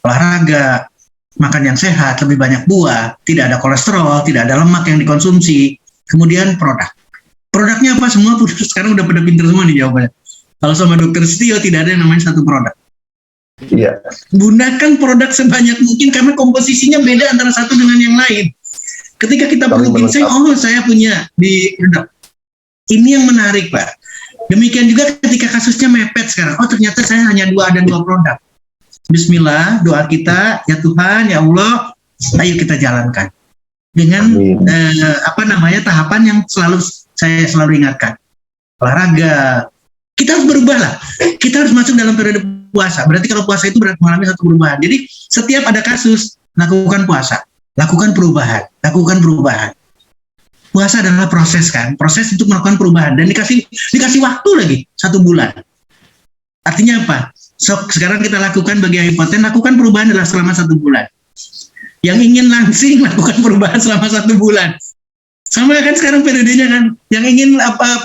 Olahraga, makan yang sehat, lebih banyak buah, tidak ada kolesterol, tidak ada lemak yang dikonsumsi. Kemudian produknya apa? Semua sekarang udah pada pinter semua nih jawabannya. Kalau sama Dokter Setio tidak ada yang namanya satu produk. Iya. Gunakan produk sebanyak mungkin karena komposisinya beda antara satu dengan yang lain. Ketika kita perlu ginseng, saya punya di produk. Ini yang menarik, Pak. Demikian juga ketika kasusnya mepet sekarang. Oh, ternyata saya hanya ada 2 produk. Bismillah, doa kita, ya Tuhan, ya Allah, ayo kita jalankan. Dengan tahapan yang saya selalu ingatkan. Olahraga. Kita harus berubah lah. Kita harus masuk dalam periode puasa. Berarti kalau puasa itu berarti mengalami satu perubahan. Jadi setiap ada kasus, lakukan puasa. Lakukan perubahan. Puasa adalah proses kan. Proses untuk melakukan perubahan. Dan dikasih waktu lagi, 1 bulan. Artinya apa? Sekarang kita lakukan bagi yang impoten, lakukan perubahan adalah selama 1 bulan. Yang ingin langsing, lakukan perubahan selama 1 bulan. Sama kan sekarang periodenya kan. Yang ingin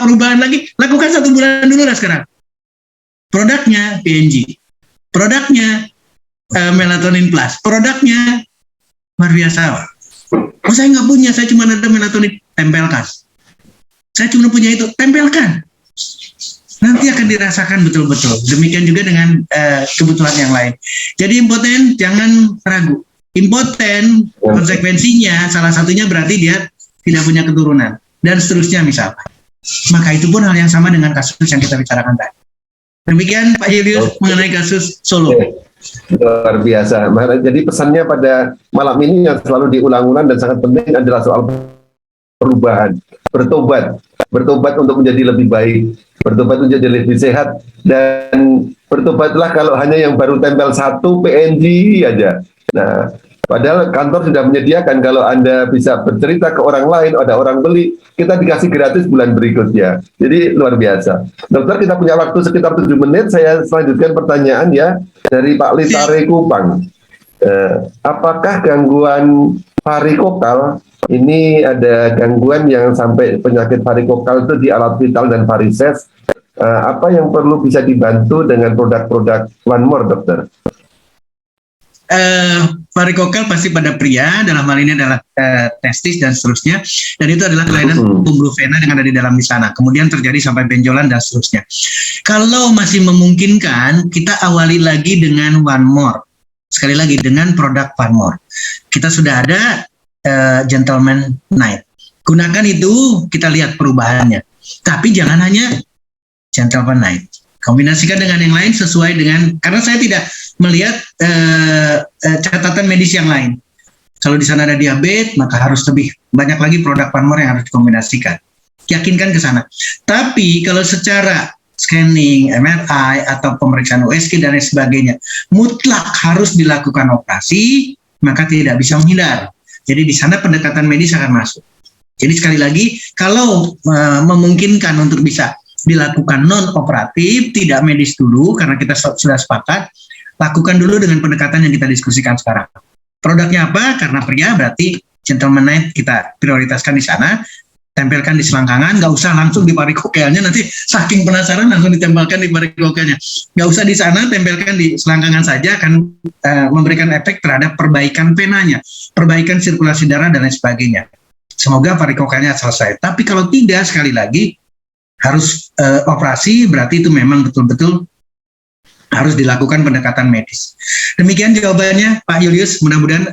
perubahan lagi, lakukan 1 bulan dulu lah sekarang. Produknya PNG. Produknya melatonin plus. Produknya luar biasa. Oh, saya nggak punya, saya cuma ada melatonin. Tempelkan. Saya cuma punya itu, tempelkan. Nanti akan dirasakan betul-betul. Demikian juga dengan kebutuhan yang lain. Jadi impoten jangan ragu. Impoten konsekuensinya salah satunya berarti dia tidak punya keturunan dan seterusnya misalnya. Maka itu pun hal yang sama dengan kasus yang kita bicarakan tadi. Demikian Pak Julius mengenai kasus Solo. Luar biasa. Jadi pesannya pada malam ini yang selalu diulang-ulang dan sangat penting adalah soal perubahan, bertobat untuk menjadi lebih baik, bertobat menjadi lebih sehat, dan bertobatlah kalau hanya yang baru tempel 1 PNG aja. Nah, padahal kantor sudah menyediakan kalau Anda bisa bercerita ke orang lain, ada orang beli, kita dikasih gratis bulan berikutnya. Jadi luar biasa. Dokter, kita punya waktu sekitar 7 menit, saya selanjutkan pertanyaan ya dari Pak Litare Kupang. Apakah gangguan varikokal ini ada gangguan yang sampai penyakit varikokal itu di alat vital dan varises? Apa yang perlu bisa dibantu dengan produk-produk One More, dokter? Varikokal pasti pada pria, dalam hal ini adalah testis dan seterusnya, dan itu adalah kelainan pembuluh vena yang ada di dalam di sana. Kemudian terjadi sampai benjolan dan seterusnya. Kalau masih memungkinkan, kita awali lagi dengan One More. Sekali lagi dengan produk One More. Kita sudah ada Gentleman Night. Gunakan itu, kita lihat perubahannya. Tapi jangan hanya Gentleman Night. Kombinasikan dengan yang lain sesuai dengan, karena saya tidak melihat catatan medis yang lain. Kalau di sana ada diabetes, maka harus lebih banyak lagi produk One More yang harus dikombinasikan. Yakinkan ke sana. Tapi kalau secara scanning, MRI, atau pemeriksaan USG dan lain sebagainya, mutlak harus dilakukan operasi, maka tidak bisa menghindar. Jadi di sana pendekatan medis akan masuk. Jadi sekali lagi, kalau memungkinkan untuk bisa dilakukan non-operatif, tidak medis dulu, karena kita sudah sepakat, lakukan dulu dengan pendekatan yang kita diskusikan sekarang. Produknya apa? Karena pria berarti Gentleman Night kita prioritaskan di sana, tempelkan di selangkangan, nggak usah langsung di varikokelnya, nanti saking penasaran langsung ditempelkan di varikokelnya. Nggak usah di sana, tempelkan di selangkangan saja, akan memberikan efek terhadap perbaikan venanya, perbaikan sirkulasi darah dan lain sebagainya. Semoga varikokelnya selesai. Tapi kalau tidak, sekali lagi, harus operasi, berarti itu memang betul-betul harus dilakukan pendekatan medis. Demikian jawabannya Pak Julius, mudah-mudahan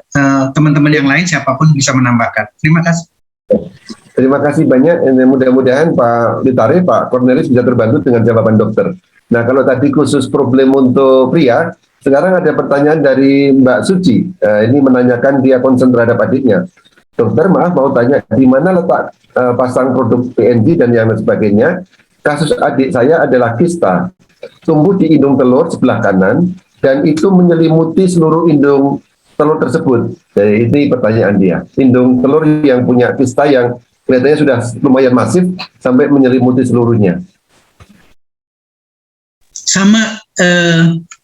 teman-teman yang lain siapapun bisa menambahkan. Terima kasih. Terima kasih banyak, mudah-mudahan Pak Litare, Pak Cornelis bisa terbantu dengan jawaban dokter. Nah, kalau tadi khusus problem untuk pria, sekarang ada pertanyaan dari Mbak Suci. Ini menanyakan dia concern terhadap adiknya. Dokter, maaf mau tanya, di mana letak pasang produk PNG dan yang sebagainya? Kasus adik saya adalah kista, tumbuh di indung telur sebelah kanan, dan itu menyelimuti seluruh indung telur tersebut. Jadi ini pertanyaan dia. Indung telur yang punya kista yang kelihatannya sudah lumayan masif sampai menyelimuti seluruhnya. Sama,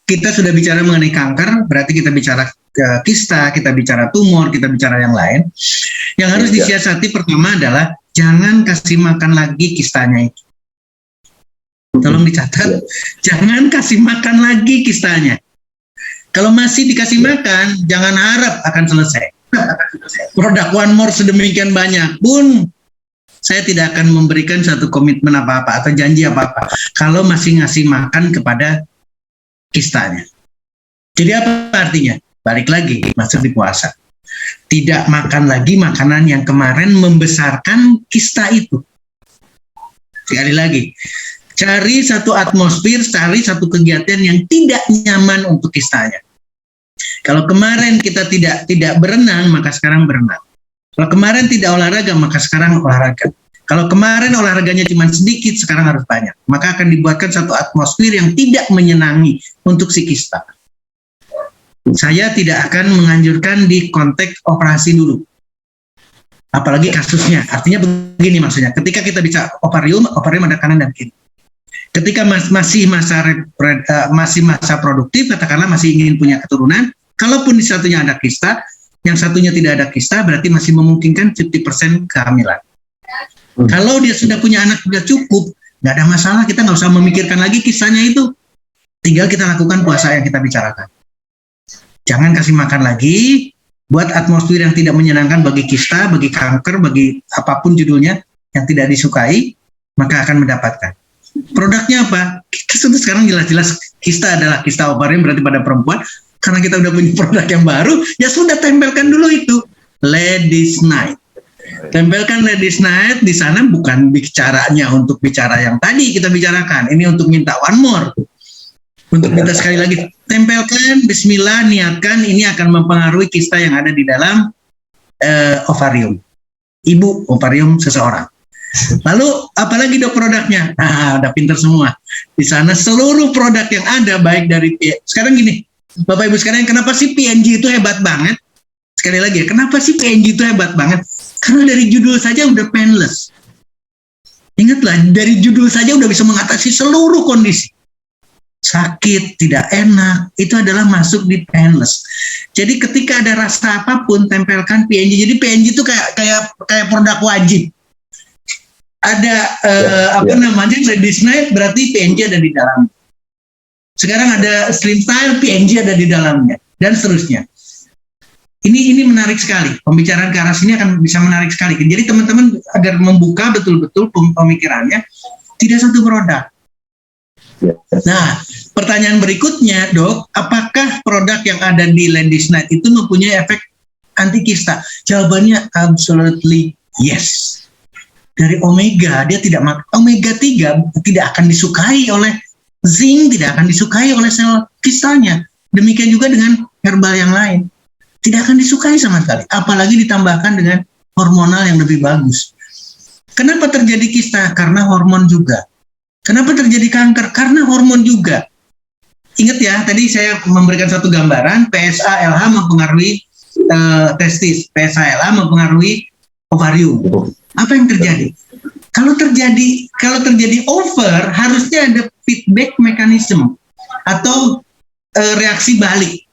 kita sudah bicara mengenai kanker, berarti kita bicara kista, kita bicara tumor, kita bicara yang lain. Yang harus disiasati pertama adalah jangan kasih makan lagi kistanya itu. Tolong dicatat, jangan kasih makan lagi kistanya. Kalau masih dikasih makan, jangan harap akan selesai. Produk One More sedemikian banyak pun, saya tidak akan memberikan satu komitmen apa-apa atau janji apa-apa kalau masih ngasih makan kepada kistanya. Jadi apa artinya? Balik lagi, masuk di puasa. Tidak makan lagi makanan yang kemarin membesarkan kista itu. Sekali lagi, cari satu atmosfer, cari satu kegiatan yang tidak nyaman untuk kistanya. Kalau kemarin kita tidak berenang, maka sekarang berenang. Kalau kemarin tidak olahraga, maka sekarang olahraga. Kalau kemarin olahraganya cuma sedikit, sekarang harus banyak. Maka akan dibuatkan satu atmosfer yang tidak menyenangi untuk si kista. Saya tidak akan menganjurkan di konteks operasi dulu. Apalagi kasusnya. Artinya begini maksudnya. Ketika kita bicara ovarium ada kanan dan kiri. Ketika masih masa produktif, katakanlah masih ingin punya keturunan, kalaupun di satunya ada kista, yang satunya tidak ada kista, berarti masih memungkinkan 50% kehamilan. Kalau dia sudah punya anak sudah cukup, nggak ada masalah, kita nggak usah memikirkan lagi kistanya itu. Tinggal kita lakukan puasa yang kita bicarakan. Jangan kasih makan lagi, buat atmosfer yang tidak menyenangkan bagi kista, bagi kanker, bagi apapun judulnya yang tidak disukai, maka akan mendapatkan. Produknya apa? Kita sudah sekarang jelas-jelas kista adalah kista ovarium, berarti pada perempuan. Karena kita udah punya produk yang baru, ya sudah tempelkan dulu itu. Ladies Night. Tempelkan Ladies Night di sana, bukan bicaranya untuk bicara yang tadi kita bicarakan. Ini untuk minta one more. Untuk minta sekali lagi, tempelkan, bismillah, niatkan, ini akan mempengaruhi kista yang ada di dalam ovarium. Ibu ovarium seseorang. Lalu apalagi dok produknya? Nah, udah pinter semua. Di sana seluruh produk yang ada, baik dari sekarang gini, Bapak Ibu sekalian, kenapa sih PNG itu hebat banget? Sekali lagi ya, kenapa sih PNG itu hebat banget? Karena dari judul saja udah painless. Ingatlah, dari judul saja udah bisa mengatasi seluruh kondisi. Sakit, tidak enak, itu adalah masuk di painless. Jadi ketika ada rasa apapun, tempelkan PNG. Jadi PNG itu kayak produk wajib. Ada namanya Ladies Night, berarti PNG ada di dalam. Sekarang ada Slim Style, PNG ada di dalamnya, dan seterusnya. Ini menarik sekali. Pembicaraan ke arah sini akan bisa menarik sekali. Jadi teman-teman agar membuka betul-betul pemikirannya, tidak satu produk. Nah, pertanyaan berikutnya, dok, apakah produk yang ada di Ladies Night itu mempunyai efek anti kista? Jawabannya absolutely yes. Dari omega, dia tidak omega 3 tidak akan disukai oleh zinc, tidak akan disukai oleh sel kistanya. Demikian juga dengan herbal yang lain. Tidak akan disukai sama sekali, apalagi ditambahkan dengan hormonal yang lebih bagus. Kenapa terjadi kista? Karena hormon juga. Kenapa terjadi kanker? Karena hormon juga. Ingat ya, tadi saya memberikan satu gambaran, PSA LH mempengaruhi testis, PSA LH mempengaruhi ovarium. Apa yang terjadi? Kalau terjadi over, harusnya ada feedback mechanism atau reaksi balik.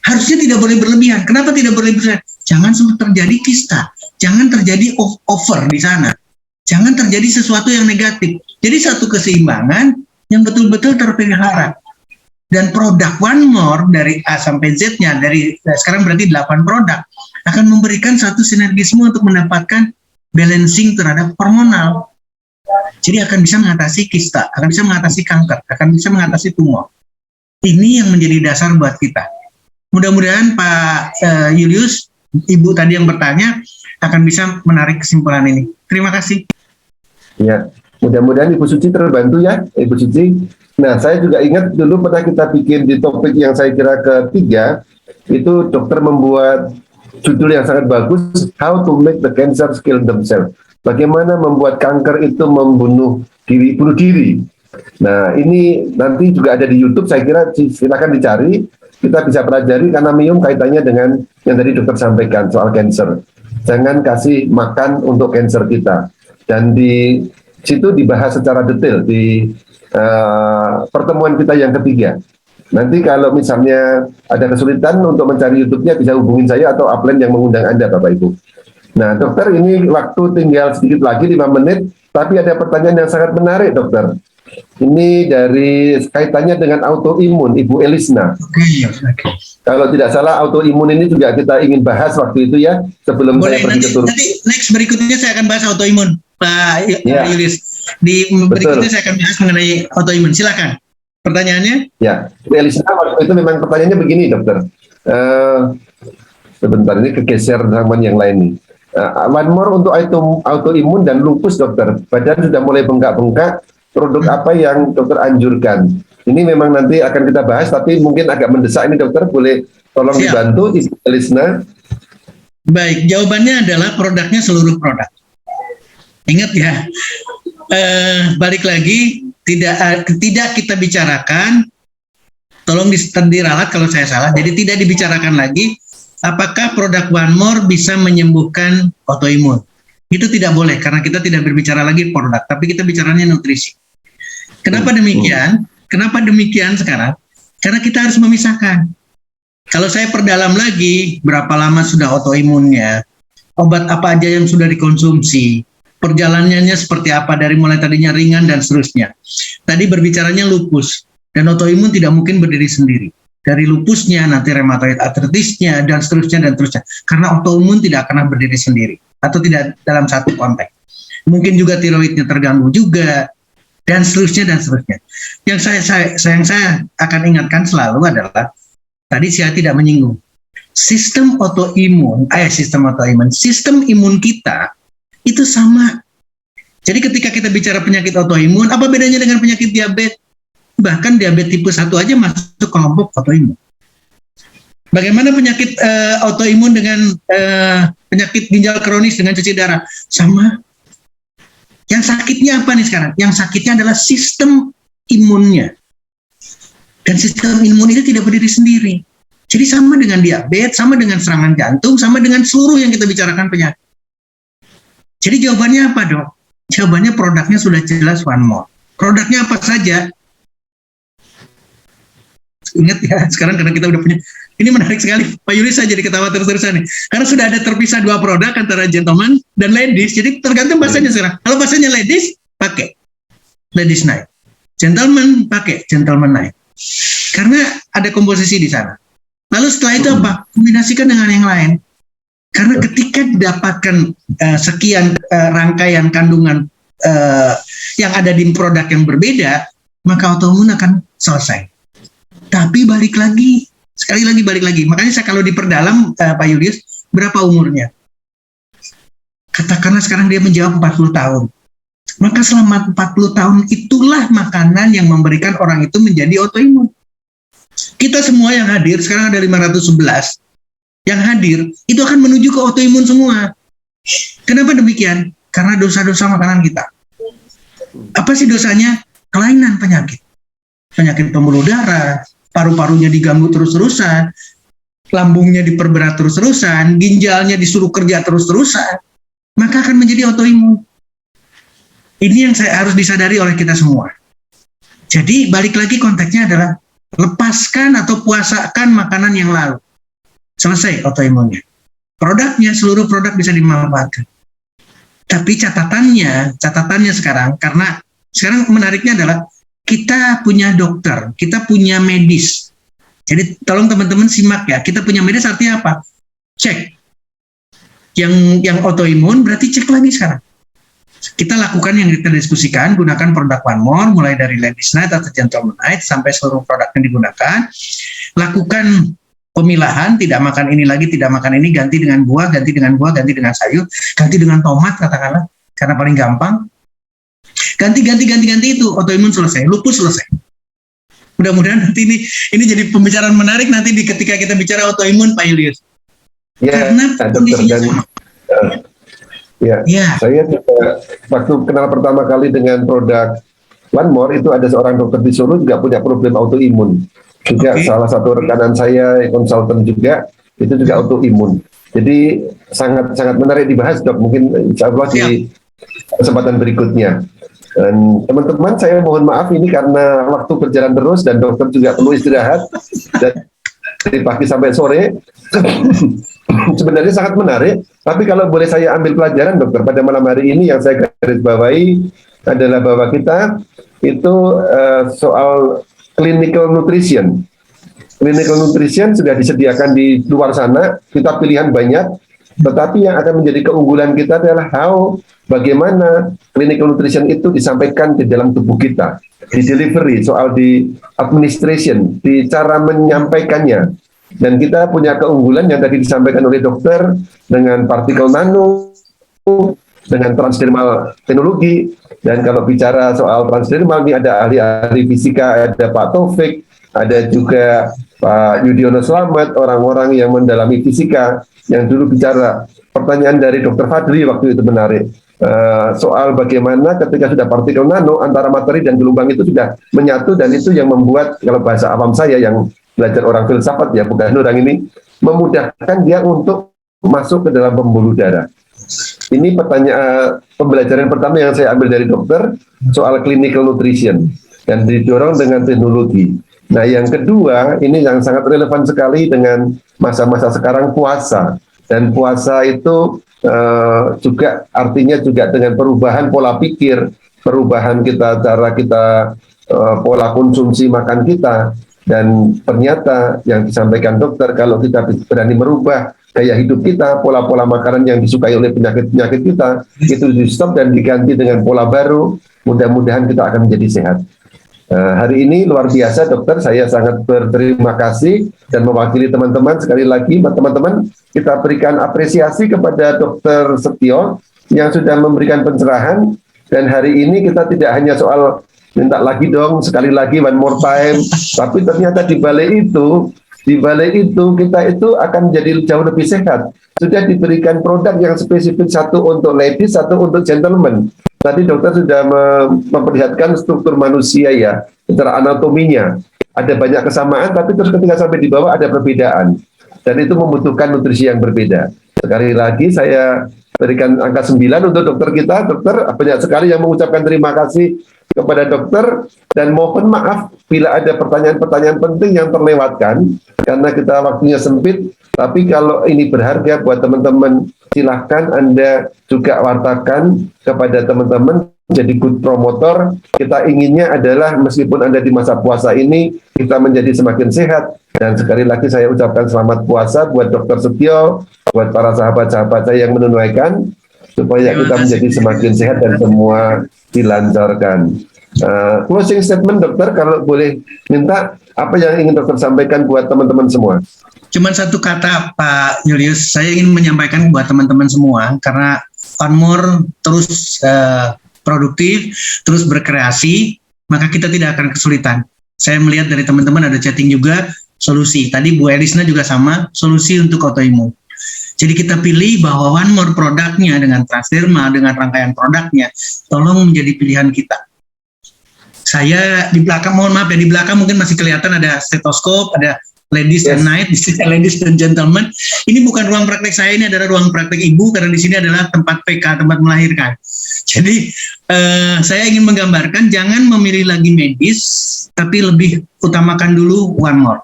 Harusnya tidak boleh berlebihan. Kenapa tidak boleh berlebihan? Jangan sampai terjadi kista. Jangan terjadi over di sana. Jangan terjadi sesuatu yang negatif. Jadi satu keseimbangan yang betul-betul terpelihara. Dan produk One More dari A sampai Z-nya, dari sekarang berarti 8 produk, akan memberikan satu sinergisme untuk mendapatkan balancing terhadap hormonal. Jadi akan bisa mengatasi kista, akan bisa mengatasi kanker, akan bisa mengatasi tumor. Ini yang menjadi dasar buat kita. Mudah-mudahan Pak Julius, Ibu tadi yang bertanya, akan bisa menarik kesimpulan ini. Terima kasih. Ya, mudah-mudahan Ibu Suci terbantu ya, Ibu Suci. Nah, saya juga ingat dulu pernah kita bikin di topik yang saya kira ketiga, itu dokter membuat judul yang sangat bagus, How to Make the Cancer Kill Themselves. Bagaimana membuat kanker itu bunuh diri. Nah, ini nanti juga ada di YouTube, saya kira silakan dicari. Kita bisa pelajari karena mium kaitannya dengan yang tadi dokter sampaikan soal cancer. Jangan kasih makan untuk cancer kita. Dan di situ dibahas secara detail di pertemuan kita yang ketiga. Nanti kalau misalnya ada kesulitan untuk mencari YouTube-nya, bisa hubungin saya atau upline yang mengundang Anda, Bapak Ibu. Nah, dokter, ini waktu tinggal sedikit lagi, 5 menit, tapi ada pertanyaan yang sangat menarik, dokter. Ini dari kaitannya dengan autoimun, Ibu Elisna. Kalau tidak salah, autoimun ini juga kita ingin bahas waktu itu ya, sebelum saya pergi ke Turki. Nanti next berikutnya saya akan bahas autoimun, Pak Julius. Di berikutnya saya akan bahas mengenai autoimun. Silakan. Pertanyaannya? Ya, Ibu Elisna waktu itu memang pertanyaannya begini, dokter. Sebentar, ini kegeser dengan yang lain nih. One more untuk autoimun dan lupus, dokter. Badan sudah mulai bengkak-bengkak. Produk apa yang dokter anjurkan? Ini memang nanti akan kita bahas, tapi mungkin agak mendesak ini, dokter. Boleh tolong dibantu, Ibu Elisna? Baik, jawabannya adalah produknya seluruh produk. Ingat ya, balik lagi, tidak kita bicarakan, tolong diralat kalau saya salah, jadi tidak dibicarakan lagi apakah produk One More bisa menyembuhkan autoimun. Itu tidak boleh, karena kita tidak berbicara lagi produk, tapi kita bicaranya nutrisi. Kenapa demikian? Kenapa demikian sekarang? Karena kita harus memisahkan. Kalau saya perdalam lagi, berapa lama sudah autoimunnya, obat apa aja yang sudah dikonsumsi, perjalanannya seperti apa dari mulai tadinya ringan dan seterusnya. Tadi berbicaranya lupus, dan autoimun tidak mungkin berdiri sendiri. Dari lupusnya, nanti rheumatoid arthritisnya, dan seterusnya. Karena autoimun tidak akan berdiri sendiri, atau tidak dalam satu konteks. Mungkin juga tiroidnya terganggu juga, dan seterusnya. Yang saya akan ingatkan selalu adalah, tadi saya tidak menyinggung, sistem imun kita itu sama. Jadi ketika kita bicara penyakit autoimun, apa bedanya dengan penyakit diabetes? Bahkan diabetes tipe 1 aja masuk kelompok autoimun. Bagaimana penyakit autoimun dengan penyakit ginjal kronis dengan cuci darah? Sama. Yang sakitnya apa nih sekarang? Yang sakitnya adalah sistem imunnya. Dan sistem imun itu tidak berdiri sendiri. Jadi sama dengan diabetes, sama dengan serangan jantung, sama dengan seluruh yang kita bicarakan penyakit. Jadi jawabannya apa, Dok? Jawabannya produknya sudah jelas, One More. Produknya apa saja? Ingat ya, sekarang karena kita udah punya, ini menarik sekali, Pak Yuri, saya jadi ketawa terus-terusan nih. Karena sudah ada terpisah 2 produk antara gentleman dan ladies, jadi tergantung bahasanya sekarang. Kalau bahasanya ladies, pakai ladies night. Gentleman, pakai gentleman night. Karena ada komposisi di sana. Lalu setelah itu apa? Kombinasikan dengan yang lain. Karena ketika didapatkan sekian rangkaian kandungan yang ada di produk yang berbeda, maka autoimun akan selesai. Tapi balik lagi, sekali lagi balik lagi. Makanya saya kalau diperdalam, Pak Julius, berapa umurnya? Katakanlah sekarang dia menjawab 40 tahun. Maka selama 40 tahun itulah makanan yang memberikan orang itu menjadi autoimun. Kita semua yang hadir, sekarang ada 511, yang hadir, itu akan menuju ke autoimun semua. Kenapa demikian? Karena dosa-dosa makanan kita. Apa sih dosanya? Kelainan penyakit. Penyakit pembuluh darah, paru-parunya diganggu terus-terusan, lambungnya diperberat terus-terusan, ginjalnya disuruh kerja terus-terusan, maka akan menjadi autoimun. Ini yang harus disadari oleh kita semua. Jadi balik lagi konteksnya adalah lepaskan atau puasakan makanan yang lalu. Selesai autoimunnya. Produknya, seluruh produk bisa dimanfaatkan. Tapi catatannya sekarang, karena sekarang menariknya adalah kita punya dokter, kita punya medis. Jadi tolong teman-teman simak ya, kita punya medis artinya apa? Cek. Yang autoimun berarti cek lagi sekarang. Kita lakukan yang kita diskusikan, gunakan produk One More, mulai dari Ladies Night atau Gentleman Night, sampai seluruh produk yang digunakan. Lakukan pemilahan, tidak makan ini lagi, tidak makan ini, ganti dengan buah, ganti dengan buah, ganti dengan sayur, ganti dengan tomat katakanlah, karena paling gampang. Ganti itu, autoimun selesai, lupus selesai. Mudah-mudahan nanti ini jadi pembicaraan menarik nanti ketika kita bicara autoimun, Pak Julius. Ya, karena kondisinya sama. Ya, saya juga waktu kenal pertama kali dengan produk One More itu ada seorang dokter di Solo juga punya problem autoimun. Juga salah satu rekanan saya konsultan juga itu juga autoimun. Jadi sangat menarik dibahas, Dok. Mungkin insya Allah di kesempatan berikutnya. Dan teman-teman, saya mohon maaf ini karena waktu berjalan terus dan dokter juga perlu istirahat dan dari pagi sampai sore. Sebenarnya sangat menarik, tapi kalau boleh saya ambil pelajaran, dokter, pada malam hari ini yang saya garis bawahi adalah bahwa kita itu soal clinical nutrition. Clinical nutrition sudah disediakan di luar sana, kita pilihan banyak, tetapi yang akan menjadi keunggulan kita adalah bagaimana clinical nutrition itu disampaikan di dalam tubuh kita, di delivery, soal di administration, di cara menyampaikannya. Dan kita punya keunggulan yang tadi disampaikan oleh dokter dengan partikel nano, dengan transdermal teknologi. Dan kalau bicara soal transdermal, ini ada ahli-ahli fisika, ada Pak Taufik, ada juga Pak Yudhoyono Slamet, orang-orang yang mendalami fisika, yang dulu bicara. Pertanyaan dari Dr. Fadli waktu itu menarik. Soal bagaimana ketika sudah partikel nano, antara materi dan gelombang itu sudah menyatu, dan itu yang membuat, kalau bahasa awam saya yang belajar orang filsafat ya, bukan orang ini, memudahkan dia untuk masuk ke dalam pembuluh darah. Ini pembelajaran pertama yang saya ambil dari dokter soal clinical nutrition dan didorong dengan teknologi. Nah, yang kedua, ini yang sangat relevan sekali dengan masa-masa sekarang, puasa. Dan puasa itu juga artinya juga dengan perubahan pola pikir, perubahan cara kita pola konsumsi makan kita. Dan ternyata yang disampaikan dokter, kalau kita berani merubah gaya hidup kita, pola-pola makanan yang disukai oleh penyakit-penyakit kita, itu di stop dan diganti dengan pola baru, mudah-mudahan kita akan menjadi sehat. Hari ini luar biasa, dokter, saya sangat berterima kasih dan mewakili teman-teman, sekali lagi teman-teman, kita berikan apresiasi kepada Dokter Setio yang sudah memberikan pencerahan. Dan hari ini kita tidak hanya soal minta lagi dong, sekali lagi, one more time, tapi ternyata di balik itu kita itu akan menjadi jauh lebih sehat. Sudah diberikan produk yang spesifik, satu untuk ladies, satu untuk gentleman. Tadi dokter sudah memperlihatkan struktur manusia ya, secara anatominya. Ada banyak kesamaan, tapi terus ketika sampai di bawah ada perbedaan. Dan itu membutuhkan nutrisi yang berbeda. Sekali lagi saya berikan angka 9 untuk dokter kita. Dokter, banyak sekali yang mengucapkan terima kasih kepada dokter, dan mohon maaf bila ada pertanyaan-pertanyaan penting yang terlewatkan karena kita waktunya sempit. Tapi kalau ini berharga buat teman-teman, silahkan Anda juga wartakan kepada teman-teman, jadi good promotor. Kita inginnya adalah meskipun Anda di masa puasa ini, kita menjadi semakin sehat. Dan sekali lagi saya ucapkan selamat puasa buat Dr. Setio, buat para sahabat-sahabat saya yang menunaikan, supaya kita menjadi semakin sehat dan semua dilancarkan. Closing statement dokter, kalau boleh minta, apa yang ingin dokter sampaikan buat teman-teman semua? Cuman satu kata Pak Julius, saya ingin menyampaikan buat teman-teman semua, karena One More terus produktif, terus berkreasi, maka kita tidak akan kesulitan. Saya melihat dari teman-teman ada chatting juga, solusi. Tadi Bu Elisna juga sama, solusi untuk autoimun. Jadi kita pilih bahwa One More produknya dengan transderma, dengan rangkaian produknya, tolong menjadi pilihan kita. Saya di belakang, mohon maaf ya, di belakang mungkin masih kelihatan ada stetoskop, ada ladies and night, di sini ladies and gentlemen. Ini bukan ruang praktek saya, ini adalah ruang praktek ibu, karena di sini adalah tempat PK, tempat melahirkan. Jadi saya ingin menggambarkan, jangan memilih lagi medis, tapi lebih utamakan dulu One More.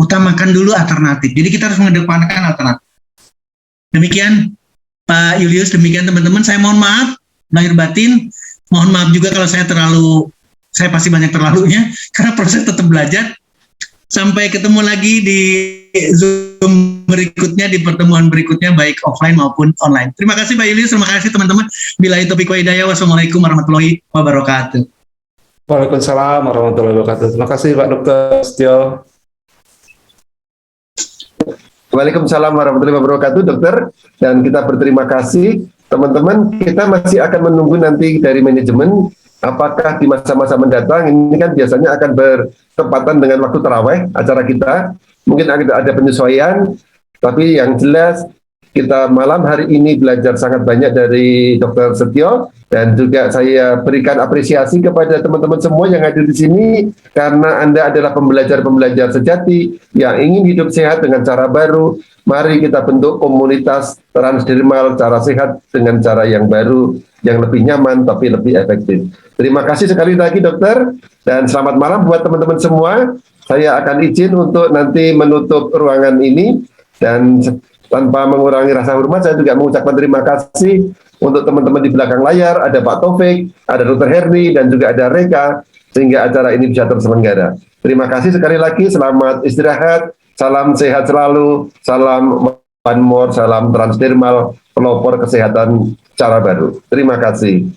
Utamakan dulu alternatif. Jadi kita harus mengedepankan alternatif. Demikian Pak Julius, demikian teman-teman. Saya mohon maaf lahir batin. Mohon maaf juga kalau saya pasti banyak terlalunya, karena proses tetap belajar. Sampai ketemu lagi di Zoom berikutnya, di pertemuan berikutnya, baik offline maupun online. Terima kasih Pak Julius, terima kasih teman-teman. Billahi taufiq wa hidayah. Wassalamualaikum warahmatullahi wabarakatuh. Waalaikumsalam warahmatullahi wabarakatuh. Terima kasih Pak Dr. Setio. Waalaikumsalam warahmatullahi wabarakatuh, dokter. Dan kita berterima kasih, teman-teman. Kita masih akan menunggu nanti dari manajemen, apakah di masa-masa mendatang, ini kan biasanya akan bertepatan dengan waktu tarawih acara kita. Mungkin ada penyesuaian, tapi yang jelas kita malam hari ini belajar sangat banyak dari Dr. Setio, dan juga saya berikan apresiasi kepada teman-teman semua yang hadir di sini, karena Anda adalah pembelajar-pembelajar sejati yang ingin hidup sehat dengan cara baru. Mari kita bentuk komunitas transdermal cara sehat dengan cara yang baru, yang lebih nyaman tapi lebih efektif. Terima kasih sekali lagi dokter, dan selamat malam buat teman-teman semua. Saya akan izin untuk nanti menutup ruangan ini, dan tanpa mengurangi rasa hormat, saya juga mengucapkan terima kasih untuk teman-teman di belakang layar. Ada Pak Taufik, ada Dr. Herni, dan juga ada Reka, sehingga acara ini bisa terselenggara. Terima kasih sekali lagi, selamat istirahat, salam sehat selalu, salam One More, salam transdermal, pelopor kesehatan cara baru. Terima kasih.